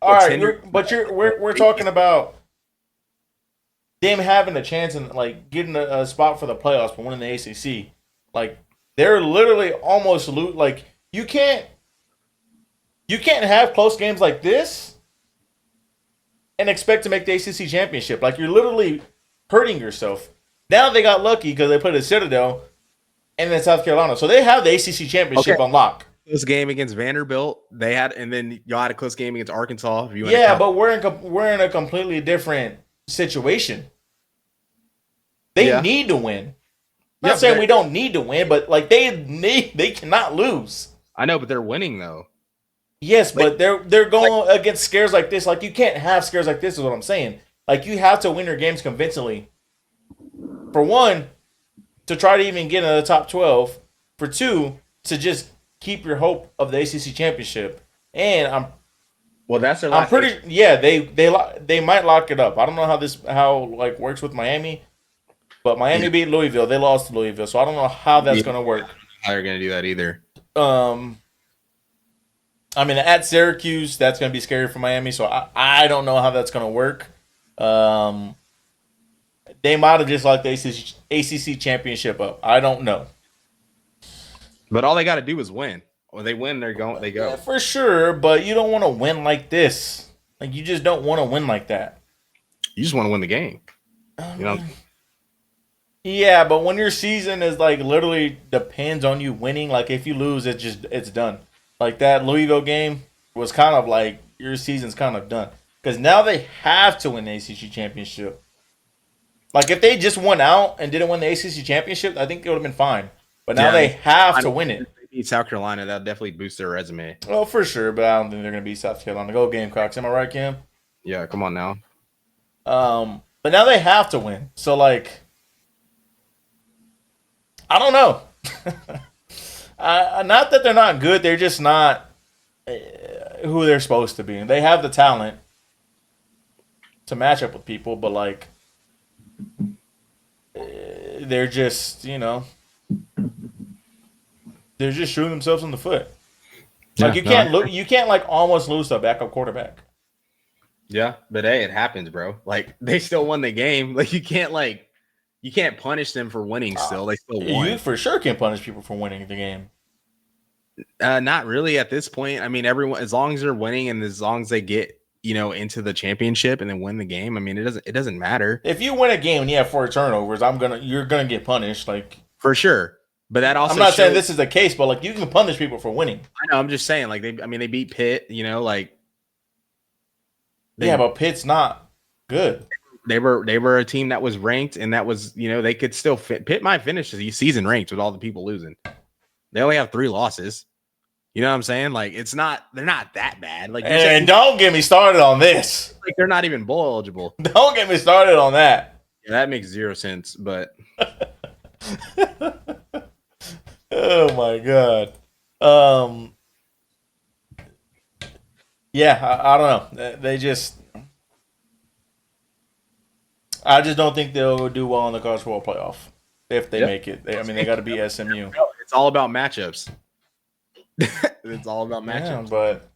Speaker 1: all right, we're talking about them having a chance and getting a spot for the playoffs for winning the ACC. They're literally almost you can't have close games like this and expect to make the ACC championship. You're literally hurting yourself. Now they got lucky because they played at Citadel and then South Carolina, so they have the ACC championship on lock.
Speaker 2: Close game against Vanderbilt, they had, and then y'all had a close game against Arkansas.
Speaker 1: But we're in a completely different situation. They need to win. I'm not saying we don't need to win, but they cannot lose.
Speaker 2: I know, but they're winning though.
Speaker 1: Yes, but they're going against scares like this. You can't have scares like this. Is what I'm saying. You have to win your games convincingly. For one, to try to even get in the top 12. For two, to just keep your hope of the ACC championship. And
Speaker 2: that's their
Speaker 1: last. I'm pretty. Yeah, they might lock it up. I don't know how works with Miami, but Miami beat Louisville. They lost to Louisville, so I don't know how that's going to work.
Speaker 2: How they're going to do that either.
Speaker 1: I mean, at Syracuse, that's going to be scary for Miami. So I don't know how that's going to work. They might have just locked the ACC championship up. I don't know.
Speaker 2: But all they got to do is win. When they win, they go.
Speaker 1: Yeah, for sure, but you don't want to win like this. You just don't want to win like that.
Speaker 2: You just want to win the game.
Speaker 1: Yeah, but when your season is literally depends on you winning, if you lose, it's done. That Louisville game was kind of your season's kind of done. Because now they have to win the ACC championship. If they just won out and didn't win the ACC championship, I think it would have been fine. But now they have to win it.
Speaker 2: If they beat South Carolina, that'll definitely boost their resume.
Speaker 1: Oh, for sure, but I don't think they're going to beat South Carolina. Go Gamecocks. Am I right, Cam?
Speaker 2: Yeah, come on now.
Speaker 1: But now they have to win. So, I don't know. Not that they're not good, they're just not who they're supposed to be. They have the talent to match up with people, but like they're just they're just shooting themselves in the foot. Like
Speaker 2: Yeah, no,
Speaker 1: you can't like almost lose to a backup quarterback.
Speaker 2: yeah, but hey, it happens, bro. Like they still won the game. Like you can't punish them for winning. Still, they still
Speaker 1: You
Speaker 2: won.
Speaker 1: for sure can punish people for winning the game.
Speaker 2: Not really at this point. I mean, everyone, as long as they're winning and as long as they get into the championship and then win the game. I mean, it doesn't matter
Speaker 1: If you win a game and you have 4 turnovers, you're gonna get punished. Like
Speaker 2: for sure. But that
Speaker 1: I'm
Speaker 2: also
Speaker 1: not saying
Speaker 2: shows.
Speaker 1: this is the case, but like you can punish people for winning.
Speaker 2: I know. I'm just saying. Like they beat Pitt. Like
Speaker 1: Yeah,
Speaker 2: they
Speaker 1: but Pitt's not good.
Speaker 2: they were a team that was ranked and that was they could still fit. Pitt might finish the season ranked with all the people losing. They only have 3 losses. You know what I'm saying? Like they're not that bad. Like you're saying,
Speaker 1: And don't get me started on this.
Speaker 2: like they're not even bowl eligible.
Speaker 1: Don't get me started on that.
Speaker 2: Yeah, that makes 0 sense. But
Speaker 1: Oh my god. Um. Yeah, I don't know. I just don't think they'll do well in the college football playoff if they make it. I mean, they got to beat SMU.
Speaker 2: it's all about matchups. It's all about
Speaker 1: Yeah,
Speaker 2: matchups.
Speaker 1: but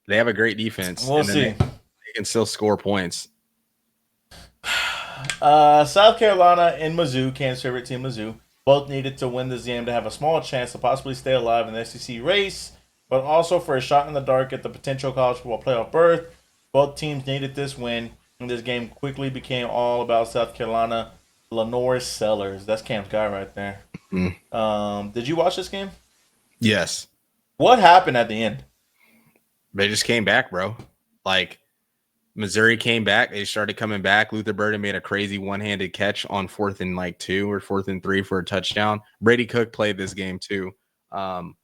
Speaker 2: They have a great defense.
Speaker 1: we'll
Speaker 2: and then
Speaker 1: see.
Speaker 2: They can still score points.
Speaker 1: South Carolina and Mizzou, Kansas favorite team Mizzou, both needed to win this game to have a small chance to possibly stay alive in the SEC race, but also for a shot in the dark at the potential college football playoff berth. Both teams needed this win, and this game quickly became all about South Carolina. Lenore Sellers, that's Cam's guy right there. Did you watch this game?
Speaker 2: Yes.
Speaker 1: What happened at the end?
Speaker 2: They just came back, bro. Like Missouri came back. They started coming back. Luther Burden made a crazy one-handed catch on 4th and 2 or 4th and 3 for a touchdown. Brady Cook played this game too. And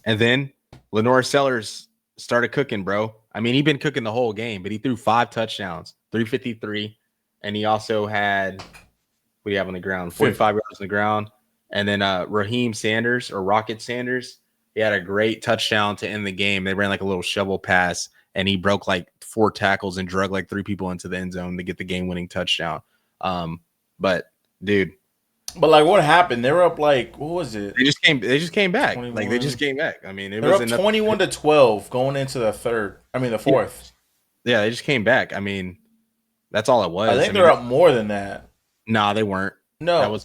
Speaker 2: then Lenore Sellers started cooking, bro. I mean, he'd been cooking the whole game, but he threw 5 touchdowns, 353. And he also had, what do you have on the ground? 45 yards on the ground. And then Raheem Sanders or Rocket Sanders, he had a great touchdown to end the game. They ran like a little shovel pass, and he broke like 4 tackles and drug like 3 people into the end zone to get the game-winning touchdown. But dude,
Speaker 1: like what happened? They were up like what was it?
Speaker 2: They just came back.
Speaker 1: 21.
Speaker 2: Like they just came back. I mean,
Speaker 1: They're up 21-12 going into the fourth.
Speaker 2: Yeah, they just came back. I mean, that's all it was.
Speaker 1: I think they're up more than that.
Speaker 2: Nah, they weren't.
Speaker 1: No,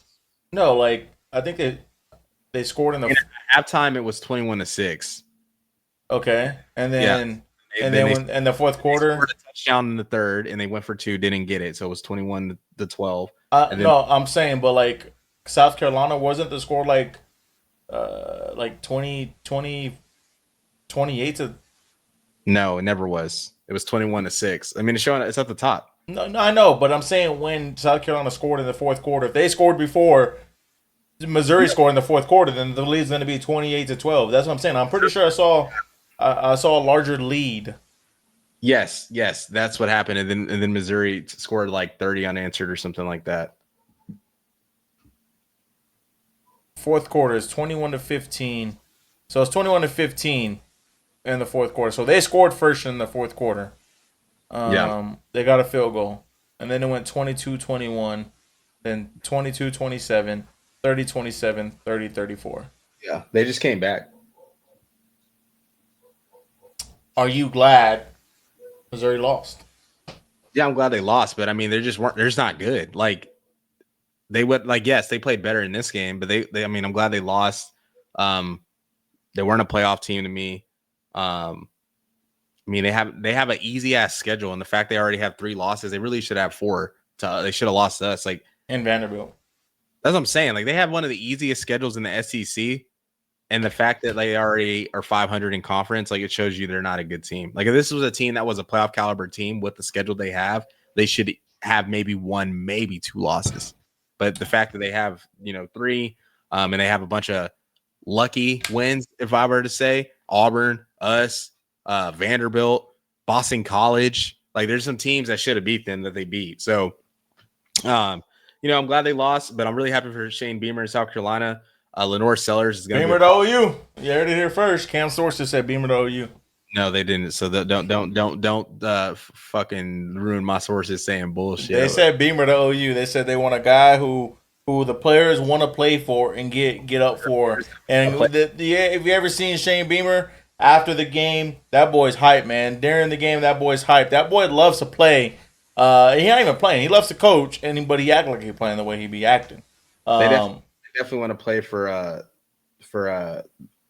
Speaker 1: like I think they scored in the
Speaker 2: halftime. It was 21-6.
Speaker 1: Okay, and then in the fourth quarter,
Speaker 2: they scored a touchdown in the third, and they went for 2, didn't get it, so it was 21-12.
Speaker 1: No, I'm saying, but like South Carolina wasn't the score like 28 to.
Speaker 2: No, it never was. It was 21-6. I mean, it's at the top.
Speaker 1: No, I know, but I'm saying when South Carolina scored in the fourth quarter, if they scored before Missouri scored in the fourth quarter, then the lead's going to be 28-12. That's what I'm saying. I'm pretty sure I saw a larger lead.
Speaker 2: Yes, that's what happened, and then Missouri scored like 30 unanswered or something like that.
Speaker 1: Fourth quarter is 21-15, so it's 21-15 in the fourth quarter. So they scored first in the fourth quarter. They got a field goal, and then it went 22-21, then 22-27, 30-27, 30-34.
Speaker 2: Yeah, they just came back.
Speaker 1: Are you glad Missouri lost?
Speaker 2: Yeah, I'm glad they lost, but I mean, they're just not good. Like they would, like, yes, they played better in this game, but they I mean, I'm glad they lost. They weren't a playoff team to me. I mean, they have an easy ass schedule, and the fact they already have 3 losses, they really should have 4. They should have lost to us, like
Speaker 1: in Vanderbilt.
Speaker 2: That's what I'm saying. Like they have one of the easiest schedules in the SEC, and the fact that they already are 500 in conference, like it shows you they're not a good team. Like if this was a team that was a playoff caliber team with the schedule they have, they should have maybe 1, maybe 2 losses. But the fact that they have 3, and they have a bunch of lucky wins, if I were to say, Auburn, us, Vanderbilt, Boston College, like there's some teams that should have beat them that they beat. So I'm glad they lost, but I'm really happy for Shane Beamer in South Carolina. Lenore Sellers is going to
Speaker 1: Beamer
Speaker 2: be
Speaker 1: to OU. You heard it here first. Cam Sources said Beamer to OU.
Speaker 2: No, they didn't. So don't fucking ruin my sources saying bullshit.
Speaker 1: They said Beamer to OU. They said they want a guy who the players want to play for and get up for. And if you ever seen Shane Beamer after the game, that boy's hype, man. During the game, that boy's hype. That boy loves to play. He not even playing. He loves to coach, but he act like he playing the way he be acting.
Speaker 2: They definitely want to play for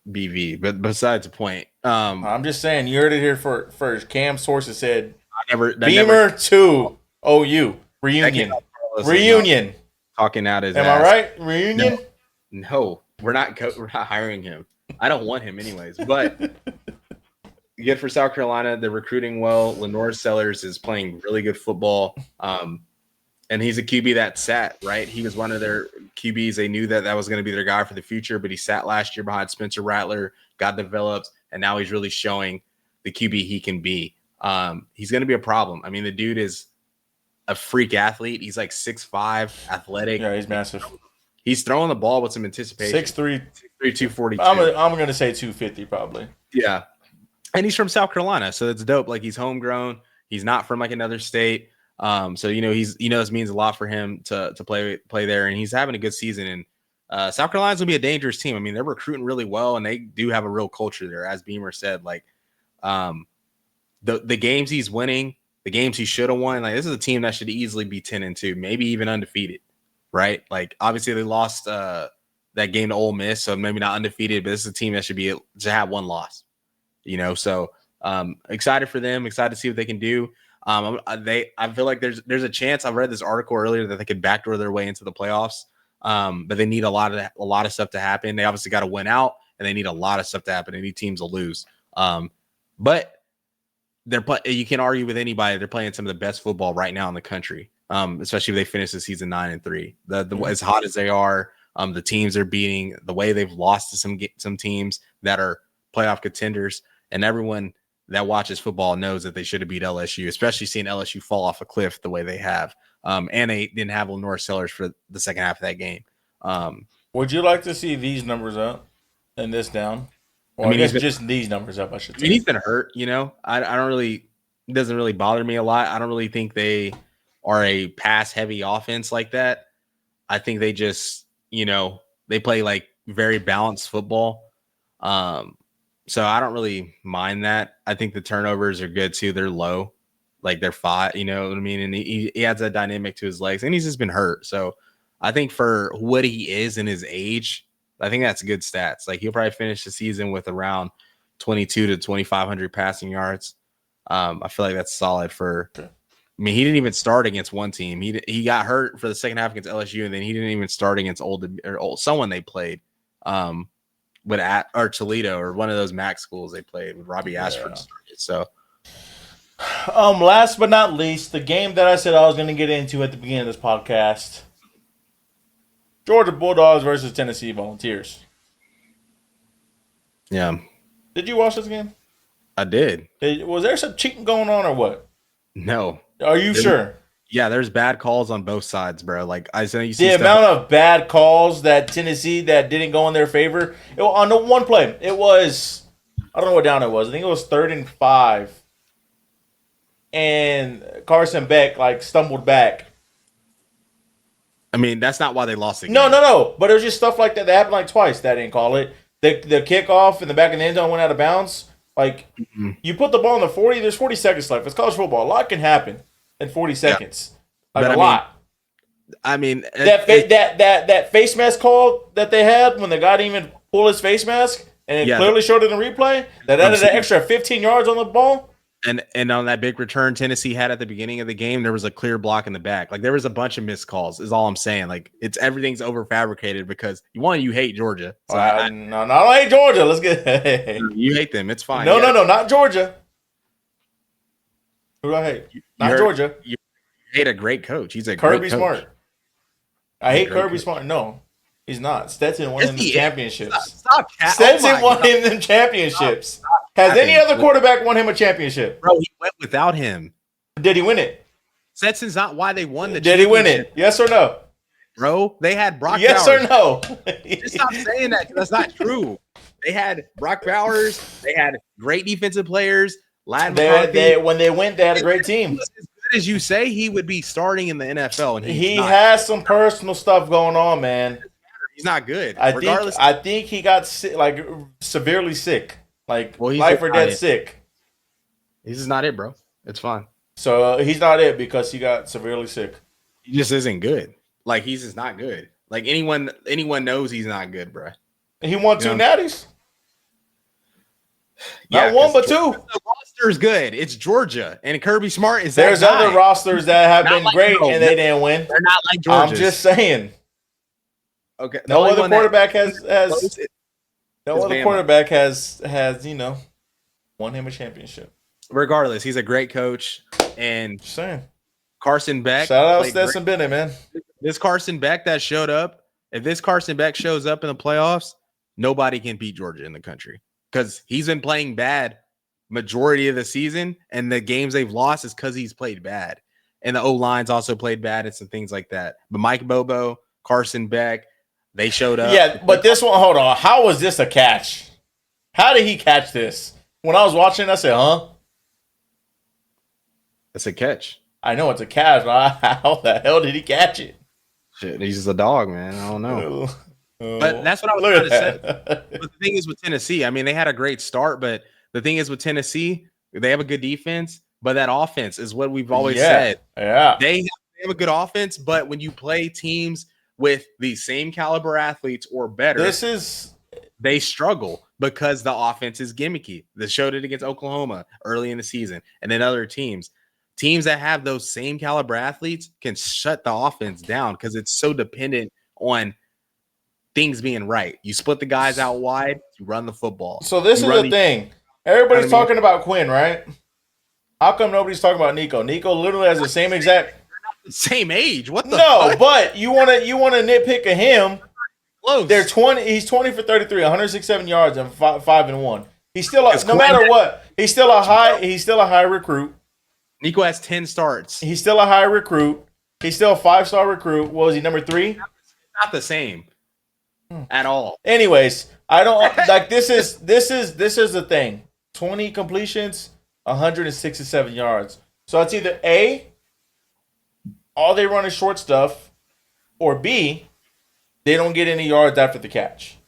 Speaker 2: BV. But besides the point,
Speaker 1: I'm just saying, you heard it here first. Cam Sources said
Speaker 2: Beamer
Speaker 1: to OU reunion.
Speaker 2: Talking out his
Speaker 1: Am
Speaker 2: ass.
Speaker 1: I right? Reunion?
Speaker 2: No, we're not hiring him. I don't want him anyways. But good for South Carolina. They're recruiting well. Lenore Sellers is playing really good football. And he's a QB that sat, right? He was one of their QBs. They knew that was going to be their guy for the future, but he sat last year behind Spencer Rattler, got developed, and now he's really showing the QB he can be. He's going to be a problem. I mean, the dude is a freak athlete. He's like 6'5", athletic.
Speaker 1: Yeah, he's massive.
Speaker 2: He's throwing the ball with some anticipation.
Speaker 1: 6'3",
Speaker 2: 242.
Speaker 1: I'm going to say 250 probably.
Speaker 2: Yeah. And he's from South Carolina, so that's dope. Like, he's homegrown. He's not from like another state. So this means a lot for him to play there, and he's having a good season. And South Carolina's gonna be a dangerous team. I mean, they're recruiting really well, and they do have a real culture there, as Beamer said. Like, the games he's winning, the games he should have won. Like, this is a team that should easily be 10-2, maybe even undefeated, right? Like, obviously they lost that game to Ole Miss, so maybe not undefeated, but this is a team that should have one loss. So excited for them. Excited to see what they can do. I feel like there's a chance. I've read this article earlier that they could backdoor their way into the playoffs, but they need a lot of stuff to happen. They obviously got to win out, and they need a lot of stuff to happen. They need teams to lose, but you can argue with anybody. They're playing some of the best football right now in the country, especially if they finish the season 9-3. As hot as they are, the teams they're beating, the way they've lost to some teams that are playoff contenders, and everyone that watches football knows that they should have beat LSU, especially seeing LSU fall off a cliff the way they have. And they didn't have Lenore Sellers for the second half of that game.
Speaker 1: Would you like to see these numbers up and this down? Well, I guess just these numbers up, I should say.
Speaker 2: He's been hurt, I don't really – it doesn't really bother me a lot. I don't really think they are a pass-heavy offense like that. I think they just, they play like very balanced football. So I don't really mind that. I think the turnovers are good too. They're low, like they're 5. You know what I mean? And he adds a dynamic to his legs, and he's just been hurt. So I think for what he is in his age, I think that's good stats. Like, he'll probably finish the season with around 22 to 2,500 passing yards. I feel like that's solid for. I mean, he didn't even start against one team. He got hurt for the second half against LSU, and then he didn't even start against someone they played. Or Toledo, or one of those MAC schools they played with Robbie Ashford started. So,
Speaker 1: last but not least, the game that I said I was going to get into at the beginning of this podcast: Georgia Bulldogs versus Tennessee Volunteers.
Speaker 2: Yeah.
Speaker 1: Did you watch this game?
Speaker 2: I did.
Speaker 1: Was there some cheating going on or what?
Speaker 2: No.
Speaker 1: Are you sure?
Speaker 2: Yeah, there's bad calls on both sides, bro. Like, I said, you see
Speaker 1: the amount of bad calls that Tennessee that didn't go in their favor. On the one play, it was, I don't know what down it was. I think it was 3rd and 5. And Carson Beck stumbled back.
Speaker 2: I mean, that's not why they lost the game.
Speaker 1: No. But it was just stuff like that happened twice. That didn't call it. The kickoff in the back of the end zone went out of bounds. You put the ball in the 40. There's 40 seconds left. It's college football. A lot can happen in 40 seconds.
Speaker 2: Yeah.
Speaker 1: Lot.
Speaker 2: I mean,
Speaker 1: that face mask call that they had when the guy didn't even pull his face mask, and it clearly showed it in the replay, that added an extra 15 yards on the ball.
Speaker 2: And on that big return Tennessee had at the beginning of the game, there was a clear block in the back. Like, there was a bunch of missed calls, is all I'm saying. Like, everything's over fabricated because you hate Georgia. So
Speaker 1: no, I don't hate Georgia. Let's get
Speaker 2: you hate them. It's fine.
Speaker 1: No, not Georgia. Who do I hate? Not Georgia.
Speaker 2: You hate a great coach. He's a
Speaker 1: Kirby
Speaker 2: great coach.
Speaker 1: Smart. I hate Kirby Smart. No, he's not. Stetson won him the championships.
Speaker 2: Stop.
Speaker 1: Stetson won him the championships. Has any other quarterback won him a championship?
Speaker 2: Bro, he went without him.
Speaker 1: Did he win it?
Speaker 2: Stetson's not why they won the
Speaker 1: championship. Did he win it? Yes or no?
Speaker 2: bro. They had Brock
Speaker 1: Yes
Speaker 2: Bowers.
Speaker 1: or no?
Speaker 2: Just stop saying that, 'cause that's not true. They had Brock Bowers. They had great defensive players. Lad McConkey.
Speaker 1: When they went, they had a great
Speaker 2: If he
Speaker 1: team.
Speaker 2: was as good as you say, he would be starting in the NFL, and he's
Speaker 1: He
Speaker 2: not.
Speaker 1: has some personal stuff going on, man.
Speaker 2: He's not good.
Speaker 1: Regardless, I think he got sick, like severely sick, like
Speaker 2: Well,
Speaker 1: life or death sick.
Speaker 2: He's just not it, bro. It's fine.
Speaker 1: So he's not it because he got severely sick.
Speaker 2: He just isn't good. Like, he's just not good. Like, anyone knows he's not good, bro.
Speaker 1: He won two natties.
Speaker 2: Yeah,
Speaker 1: not one, but two.
Speaker 2: The roster is good. It's Georgia, and Kirby Smart is.
Speaker 1: There's other rosters that have been great and they didn't win.
Speaker 2: They're not like Georgia.
Speaker 1: I'm just saying.
Speaker 2: Okay.
Speaker 1: No other quarterback has won him a championship.
Speaker 2: Regardless, he's a great coach, and
Speaker 1: Just saying.
Speaker 2: Carson Beck.
Speaker 1: Shout out Stetson Bennett, man.
Speaker 2: This Carson Beck that showed up. If this Carson Beck shows up in the playoffs, nobody can beat Georgia in the country, because he's been playing bad majority of the season, and the games they've lost is because he's played bad, and the O-line's also played bad and some things like that. But Mike Bobo, Carson Beck, they showed up.
Speaker 1: Yeah, but this one, hold on. How was this a catch? How did he catch this? When I was watching, I said, huh?
Speaker 2: It's a catch.
Speaker 1: I know it's a catch, but how the hell did he catch it?
Speaker 2: Shit, he's just a dog, man. I don't know.
Speaker 1: Oh,
Speaker 2: But that's what I was trying to say. But the thing is with Tennessee, I mean, they had a great start, but the thing is with Tennessee, they have a good defense, but that offense is what we've always said.
Speaker 1: Yeah.
Speaker 2: They have a good offense, but when you play teams with the same caliber athletes or better, they struggle because the offense is gimmicky. They showed it against Oklahoma early in the season, and then other teams. Teams that have those same caliber athletes can shut the offense down because it's so dependent on things being right. You split the guys out wide, you run the football.
Speaker 1: So this is the thing. Everybody's talking about Quinn, right? How come nobody's talking about Nico? Nico literally has the same exact
Speaker 2: same age. What the
Speaker 1: fuck? But you want to nitpick at him.
Speaker 2: Close.
Speaker 1: They're 20. He's 20 for 33, 167 yards and 5-1. He's still no matter what. He's still a high recruit.
Speaker 2: Nico has 10 starts.
Speaker 1: He's still a high recruit. He's still a 5-star recruit. What was he, number 3?
Speaker 2: Not the same at all.
Speaker 1: Anyways, I don't like this is the thing. 20 completions, 167 yards. So it's either A, all they run is short stuff, or B, they don't get any yards after the catch.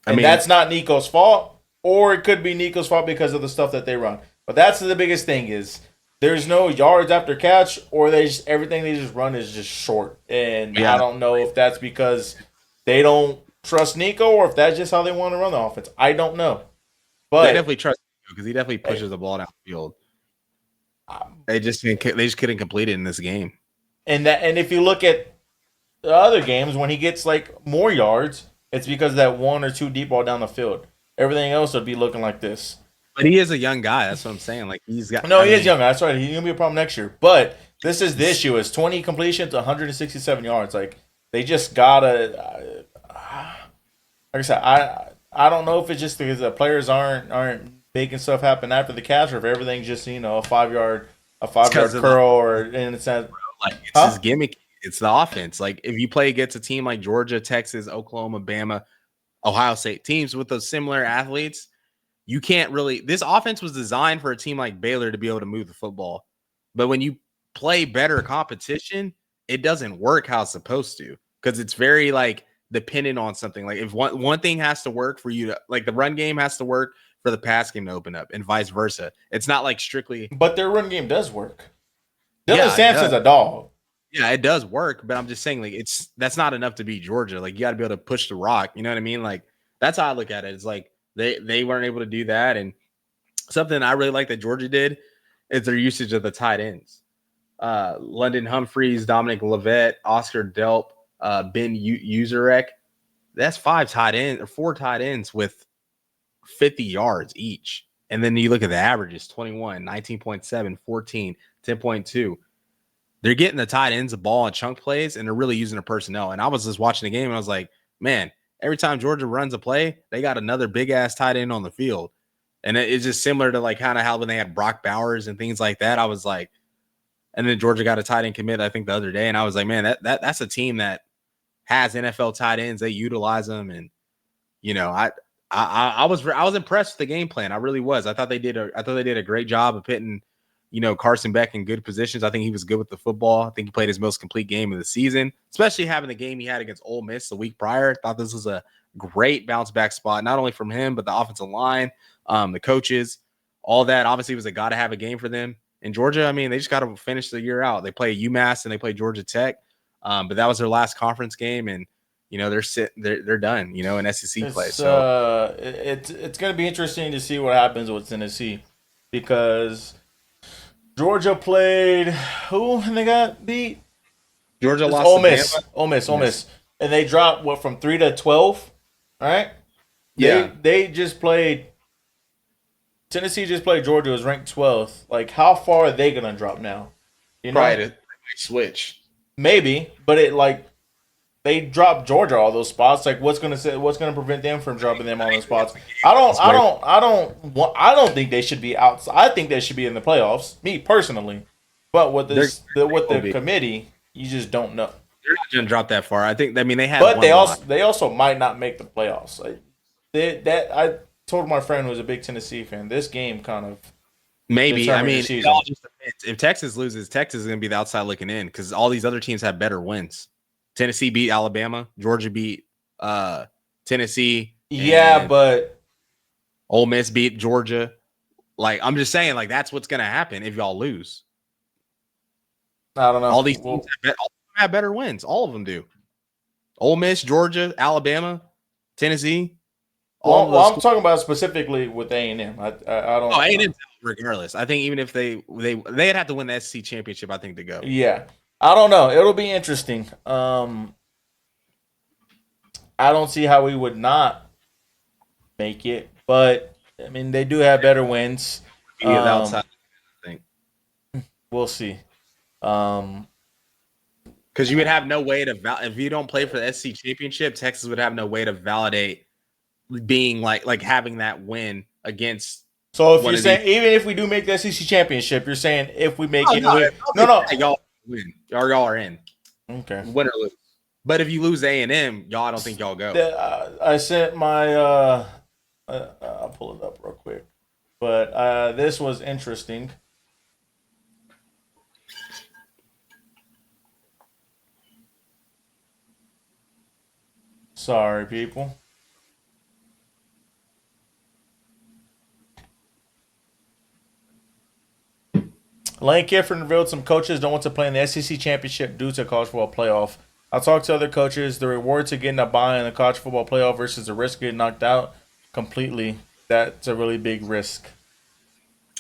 Speaker 1: And that's not Nico's fault, or it could be Nico's fault because of the stuff that they run. But that's the biggest thing is there's no yards after catch, or everything they just run is just short. And I don't know if that's because they don't trust Nico or if that's just how they want to run the offense. I don't know. But
Speaker 2: they definitely trust Nico because he definitely pushes the ball down the field. They just couldn't complete it in this game.
Speaker 1: And if you look at the other games, when he gets like more yards, it's because of that 1 or 2 deep ball down the field. Everything else would be looking like this.
Speaker 2: But he is a young guy. That's what I'm saying. Like he is young.
Speaker 1: That's right. He's gonna be a problem next year. But this is the issue: is 20 completions, 167 yards. Like they just gotta. Like I said, I don't know if it's just because the players aren't making stuff happen after the catch, or if everything's just a 5-yard curl, or and it's not
Speaker 2: like it's his gimmick. It's the offense. Like if you play against a team like Georgia, Texas, Oklahoma, Bama, Ohio State, teams with those similar athletes, you can't really. This offense was designed for a team like Baylor to be able to move the football, but when you play better competition, it doesn't work how it's supposed to because it's very like dependent on something. Like if one thing has to work for you to like the run game has to work for the pass game to open up, and vice versa. It's not like strictly.
Speaker 1: But their run game does work. Dylan Sampson's a dog.
Speaker 2: Yeah, it does work, but I'm just saying like that's not enough to beat Georgia. Like you got to be able to push the rock. You know what I mean? Like that's how I look at it. It's like they weren't able to do that, and something I really like that Georgia did is their usage of the tight ends. London Humphreys, Dominic Levitt, Oscar Delp, Ben Uzarek. That's 4 tight ends with 50 yards each. And then you look at the averages, 21, 19.7, 14, 10.2. They're getting the tight ends the ball and chunk plays, and they're really using their personnel. And I was just watching the game, and I was like, man, every time Georgia runs a play, they got another big-ass tight end on the field. And it's just similar to like kind of how when they had Brock Bowers and things like that. I was like, and then Georgia got a tight end commit, I think, the other day. And I was like, man, that's a team that has NFL tight ends. They utilize them, and I was impressed with the game plan. I really was. I thought they did a great job of putting Carson Beck in good positions. I think he was good with the football. I think he played his most complete game of the season, especially having the game he had against Ole Miss the week prior. I thought this was a great bounce back spot, not only from him, but the offensive line, the coaches, all that. Obviously, it was a got to have a game for them. In Georgia, I mean, they just got to finish the year out. They play UMass and they play Georgia Tech, but that was their last conference game, and they're done. In SEC play. So
Speaker 1: it's going to be interesting to see what happens with Tennessee because Georgia played who and they got beat.
Speaker 2: Georgia
Speaker 1: It's
Speaker 2: lost
Speaker 1: Ole
Speaker 2: to
Speaker 1: Miss,
Speaker 2: Bama.
Speaker 1: Ole Miss, and they dropped from 3 to 12. All right,
Speaker 2: Yeah,
Speaker 1: they just played. Tennessee just played Georgia, was ranked 12th. Like, how far are they gonna drop now? You
Speaker 2: probably
Speaker 1: know,
Speaker 2: to switch.
Speaker 1: maybe, but it like they dropped Georgia all those spots. Like, what's gonna prevent them from dropping them all those spots? I don't think they should be outside. I think they should be in the playoffs. Me personally, but with
Speaker 2: They're
Speaker 1: with
Speaker 2: will
Speaker 1: the
Speaker 2: be.
Speaker 1: committee, you just don't know.
Speaker 2: They're not going to drop that far. I think. I mean, they had
Speaker 1: But
Speaker 2: one loss.
Speaker 1: they also might not make the playoffs. Like, I told my friend who was a big Tennessee fan. This game kind of
Speaker 2: Maybe. I
Speaker 1: determined the
Speaker 2: mean, it
Speaker 1: season.
Speaker 2: all just depends. If Texas loses, Texas is going to be the outside looking in because all these other teams have better wins. Tennessee beat Alabama. Georgia beat Tennessee.
Speaker 1: Yeah,
Speaker 2: And
Speaker 1: but
Speaker 2: Ole Miss beat Georgia. Like, I'm just saying, like, that's what's going to happen if y'all lose.
Speaker 1: I don't know.
Speaker 2: All these teams have better wins. All of them do. Ole Miss, Georgia, Alabama, Tennessee. All of those
Speaker 1: I'm talking about specifically with A&M. I don't.
Speaker 2: Oh, A&M regardless. I think even if they'd have to win the SEC championship, I think to go.
Speaker 1: Yeah, I don't know. It'll be interesting. I don't see how we would not make it, but I mean they do have better wins.
Speaker 2: Be the outside, I think,
Speaker 1: We'll see. Um,
Speaker 2: because you would have no way to if you don't play for the SEC championship, Texas would have no way to validate being like having that win against.
Speaker 1: so if you're saying even if we do make the SEC championship, you're saying if we make it, no.
Speaker 2: Y'all win. Y'all are in.
Speaker 1: Okay.
Speaker 2: Win or lose. But if you lose A&M, y'all, I don't think y'all go.
Speaker 1: I sent my. I'll pull it up real quick, but this was interesting. Sorry, people. Lane Kiffin revealed some coaches don't want to play in the SEC championship due to college football playoff. I talked to other coaches. The reward to getting a bye in the college football playoff versus the risk of getting knocked out completely. That's a really big risk.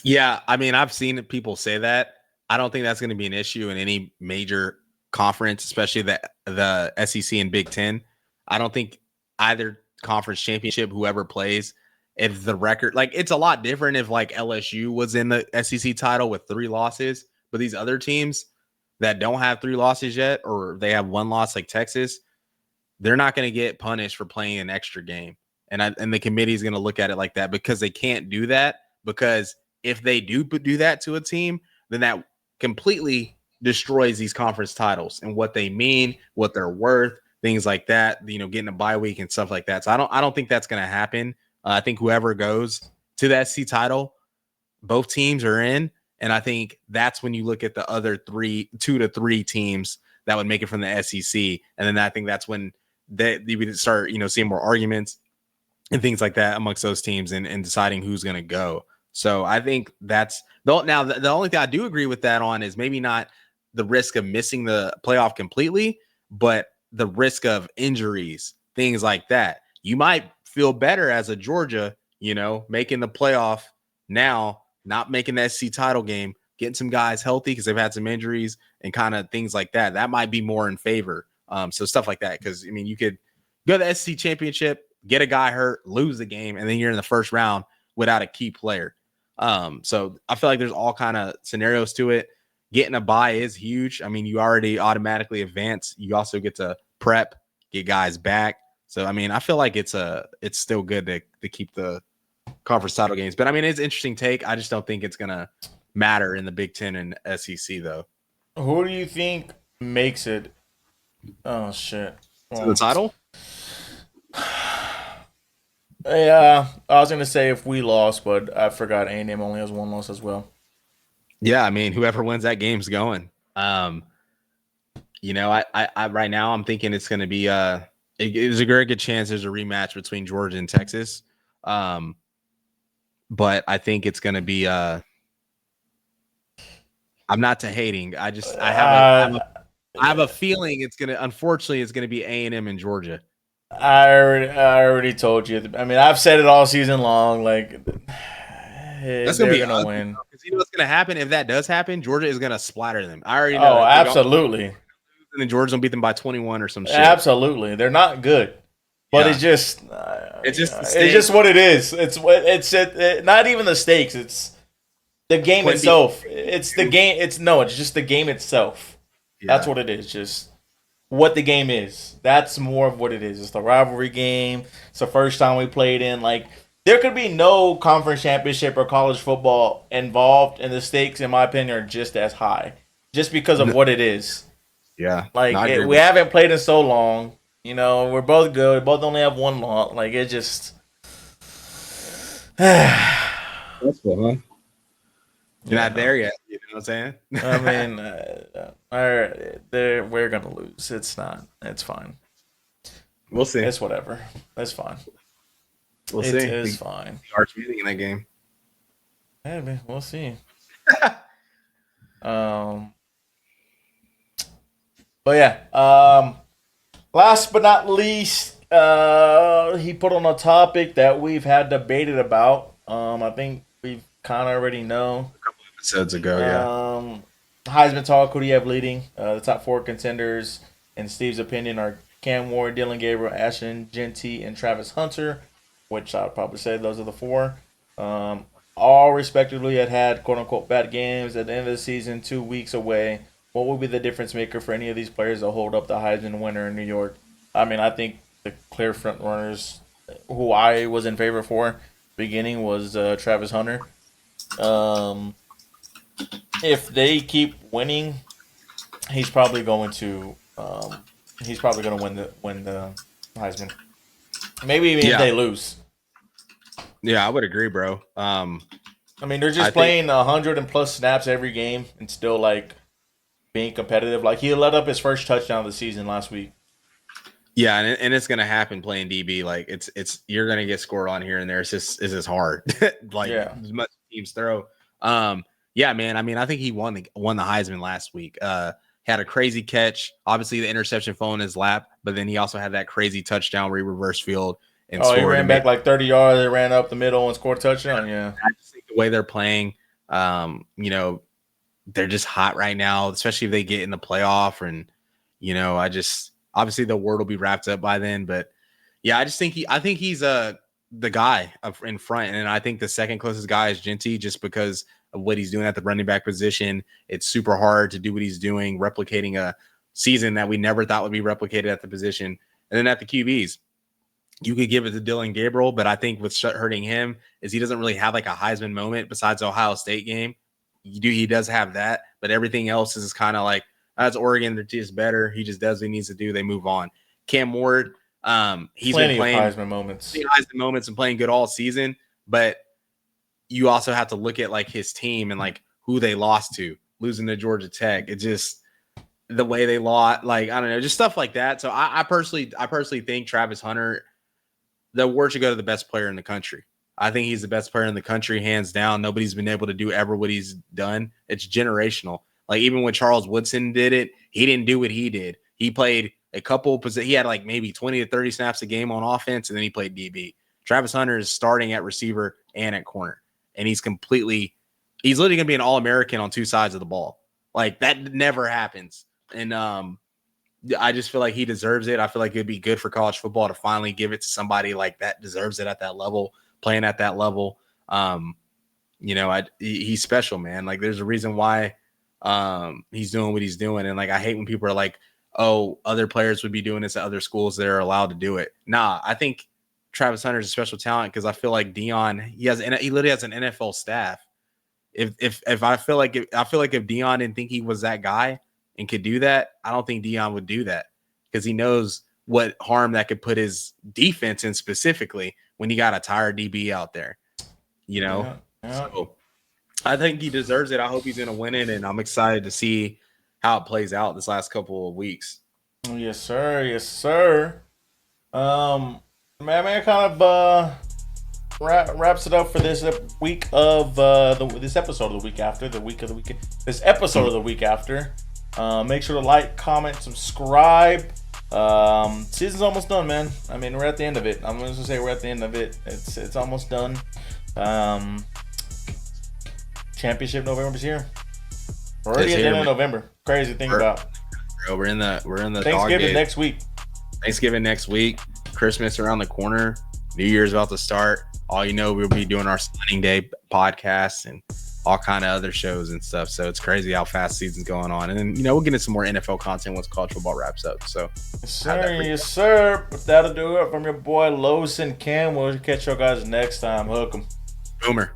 Speaker 2: Yeah, I mean, I've seen people say that. I don't think that's going to be an issue in any major conference, especially the SEC and Big Ten. I don't think either conference championship, whoever plays, if the record, like, it's a lot different if like LSU was in the SEC title with 3 losses, but these other teams that don't have 3 losses yet, or they have 1 loss like Texas, they're not going to get punished for playing an extra game. And the committee is going to look at it like that because they can't do that. Because if they do that to a team, then that completely destroys these conference titles and what they mean, what they're worth, things like that. Getting a bye week and stuff like that. So I don't think that's going to happen. I think whoever goes to the SC title, both teams are in, and I think that's when you look at the other 2 to 3 teams that would make it from the SEC, and then I think that's when you would start seeing more arguments and things like that amongst those teams and deciding who's going to go. So I think that's now the only thing I do agree with that on is maybe not the risk of missing the playoff completely, but the risk of injuries, things like that. You might feel better as a Georgia, making the playoff now, not making the SC title game, getting some guys healthy because they've had some injuries and kind of things like that. That might be more in favor. So stuff like that. Because, I mean, you could go to the SC championship, get a guy hurt, lose the game, and then you're in the first round without a key player. So I feel like there's all kind of scenarios to it. Getting a bye is huge. I mean, you already automatically advance. You also get to prep, get guys back. So, I mean, I feel like it's still good to keep the conference title games. But, I mean, it's an interesting take. I just don't think it's going to matter in the Big Ten and SEC, though.
Speaker 1: Who do you think makes it? Oh, shit.
Speaker 2: To the title?
Speaker 1: Yeah, I was gonna say if we lost, but I forgot A&M only has one loss as well.
Speaker 2: Yeah, I mean, whoever wins that game's going. I right now I'm thinking it's going to be there's a very good chance there's a rematch between Georgia and Texas. But I think it's going to be I'm not to hating.
Speaker 1: Uh,
Speaker 2: I have a feeling unfortunately it's going to be A&M in Georgia.
Speaker 1: I already told you. I mean, I've said it all season long. Like
Speaker 2: That's going to
Speaker 1: they're
Speaker 2: be
Speaker 1: gonna
Speaker 2: ugly
Speaker 1: win.
Speaker 2: because you know what's going to happen if that does happen. Georgia is going to splatter them. I already know
Speaker 1: Oh,
Speaker 2: that. They're going
Speaker 1: absolutely,
Speaker 2: and then Georgia's going to beat them by 21 or some shit.
Speaker 1: absolutely. They're not good, but
Speaker 2: Yeah. It's just the
Speaker 1: it's just
Speaker 2: stakes.
Speaker 1: what it is. Not even the stakes. It's the
Speaker 2: It's
Speaker 1: game
Speaker 2: playing
Speaker 1: itself. It's the
Speaker 2: BYU.
Speaker 1: game. It's just the game itself. That's
Speaker 2: Yeah.
Speaker 1: what it is. Just what the game is. That's more of what it is. It's the rivalry game. It's the first time we played in. Like there could be no conference championship or college football involved, and the stakes, in my opinion, are just as high, just because of
Speaker 2: No,
Speaker 1: what it is.
Speaker 2: yeah. No,
Speaker 1: Like
Speaker 2: I agree
Speaker 1: we
Speaker 2: with
Speaker 1: haven't played in so long. We're both good. We both only have one loss. Like it just.
Speaker 2: you. That's cool, huh? You're
Speaker 1: Yeah,
Speaker 2: not
Speaker 1: no.
Speaker 2: there yet. You know what I'm
Speaker 1: I
Speaker 2: saying?
Speaker 1: mean, we're gonna lose. It's not. It's fine.
Speaker 2: We'll see.
Speaker 1: It's whatever. It's fine.
Speaker 2: We'll
Speaker 1: It
Speaker 2: see.
Speaker 1: is
Speaker 2: The
Speaker 1: fine.
Speaker 2: arch meeting in that game.
Speaker 1: Yeah, man, we'll see. Um, but yeah. Last but not least, he put on a topic that we've had debated about. I think we kind of already know.
Speaker 2: Episodes ago, yeah.
Speaker 1: Um, Heisman talk. Who do you have leading? The top four contenders, in Steve's opinion, are Cam Ward, Dylan Gabriel, Ashton Genty, and Travis Hunter. Which I'd probably say those are the four. Um, all respectively had quote unquote bad games at the end of the season, 2 weeks away. What would be the difference maker for any of these players to hold up the Heisman winner in New York? I mean, I think the clear front runners who I was in favor for beginning was Travis Hunter. Um, if they keep winning, he's probably going to win the Heisman. Maybe even if
Speaker 2: Yeah.
Speaker 1: they lose.
Speaker 2: Yeah, I would agree, bro.
Speaker 1: I mean, they're
Speaker 2: I
Speaker 1: just
Speaker 2: think
Speaker 1: playing 100 and plus snaps every game and still like being competitive. Like he let up his first touchdown of the season last week.
Speaker 2: yeah, and it's gonna happen playing DB. Like it's you're gonna get scored on here and there. It's just hard. Like
Speaker 1: Yeah.
Speaker 2: as much teams throw. Yeah, man. I mean, I think he won the Heisman last week. Had a crazy catch. Obviously, the interception fell in his lap, but then he also had that crazy touchdown where he reversed field and
Speaker 1: Oh, he
Speaker 2: scored
Speaker 1: ran
Speaker 2: and made.
Speaker 1: back like 30 yards. He ran up the middle and scored a touchdown. Yeah.
Speaker 2: I just think the way they're playing, you know, they're just hot right now, especially if they get in the playoff. And, I just obviously the word will be wrapped up by then. But yeah, I think he's the guy in front. And I think the second closest guy is Genty just because of what he's doing at the running back position. It's super hard to do what he's doing, replicating a season that we never thought would be replicated at the position. And then at the QBs, you could give it to Dylan Gabriel, but I think what's hurting him is he doesn't really have like a Heisman moment besides the Ohio State game. He does have that, but everything else is kind of like that's Oregon. They're just better. He just does what he needs to do. They move on. Cam Ward, he's been
Speaker 1: Plenty of
Speaker 2: playing
Speaker 1: Heisman moments.
Speaker 2: Heisman moments and playing good all season, but you also have to look at like his team and like who they lost to, losing to Georgia Tech. It just the way they lost, like I don't know, just stuff like that. So I personally think Travis Hunter the award should go to the best player in the country. I think he's the best player in the country, hands down. Nobody's been able to do ever what he's done. It's generational. Like even when Charles Woodson did it, he didn't do what he did. He played a couple he had like maybe 20 to 30 snaps a game on offense, and then he played DB. Travis Hunter is starting at receiver and at corner. And he's literally gonna be an all-American on two sides of the ball. Like that never happens. And I just feel like he deserves it. I feel like it'd be good for college football to finally give it to somebody like that deserves it at that level, playing at that level. He's special, man. Like there's a reason why he's doing what he's doing. And like I hate when people are like, oh, other players would be doing this at other schools that are allowed to do it. Nah, I think Travis Hunter is a special talent because I feel like Dion, he literally has an NFL staff. If I feel like if Dion didn't think he was that guy and could do that, I don't think Dion would do that because he knows what harm that could put his defense in specifically when he got a tired DB out there,
Speaker 1: Yeah.
Speaker 2: So I think he deserves it. I hope he's going to win it, and I'm excited to see how it plays out this last couple of weeks.
Speaker 1: Yes, sir. Yes, sir. Man, kind of wraps it up for this week of this episode of the week after this episode of the week after. Make sure to like, comment, subscribe. Season's almost done, man. I mean, we're at the end of it. I'm just gonna say we're at the end of it. It's almost done. Championship November's here. We're already at the end of November. Crazy to think about.
Speaker 2: Bro, we're in the
Speaker 1: Thanksgiving next week.
Speaker 2: Thanksgiving next week. Christmas around the corner. New Year's about to start. All you know, we'll be doing our signing day podcasts and all kind of other shows and stuff. So it's crazy how fast season's going on. And then, we'll get into some more NFL content once college football wraps up. So
Speaker 1: yes, sir. Yes, sir. But that'll do it from your boy Los and Cam. We'll catch you guys next time. Hook 'em.
Speaker 2: Boomer.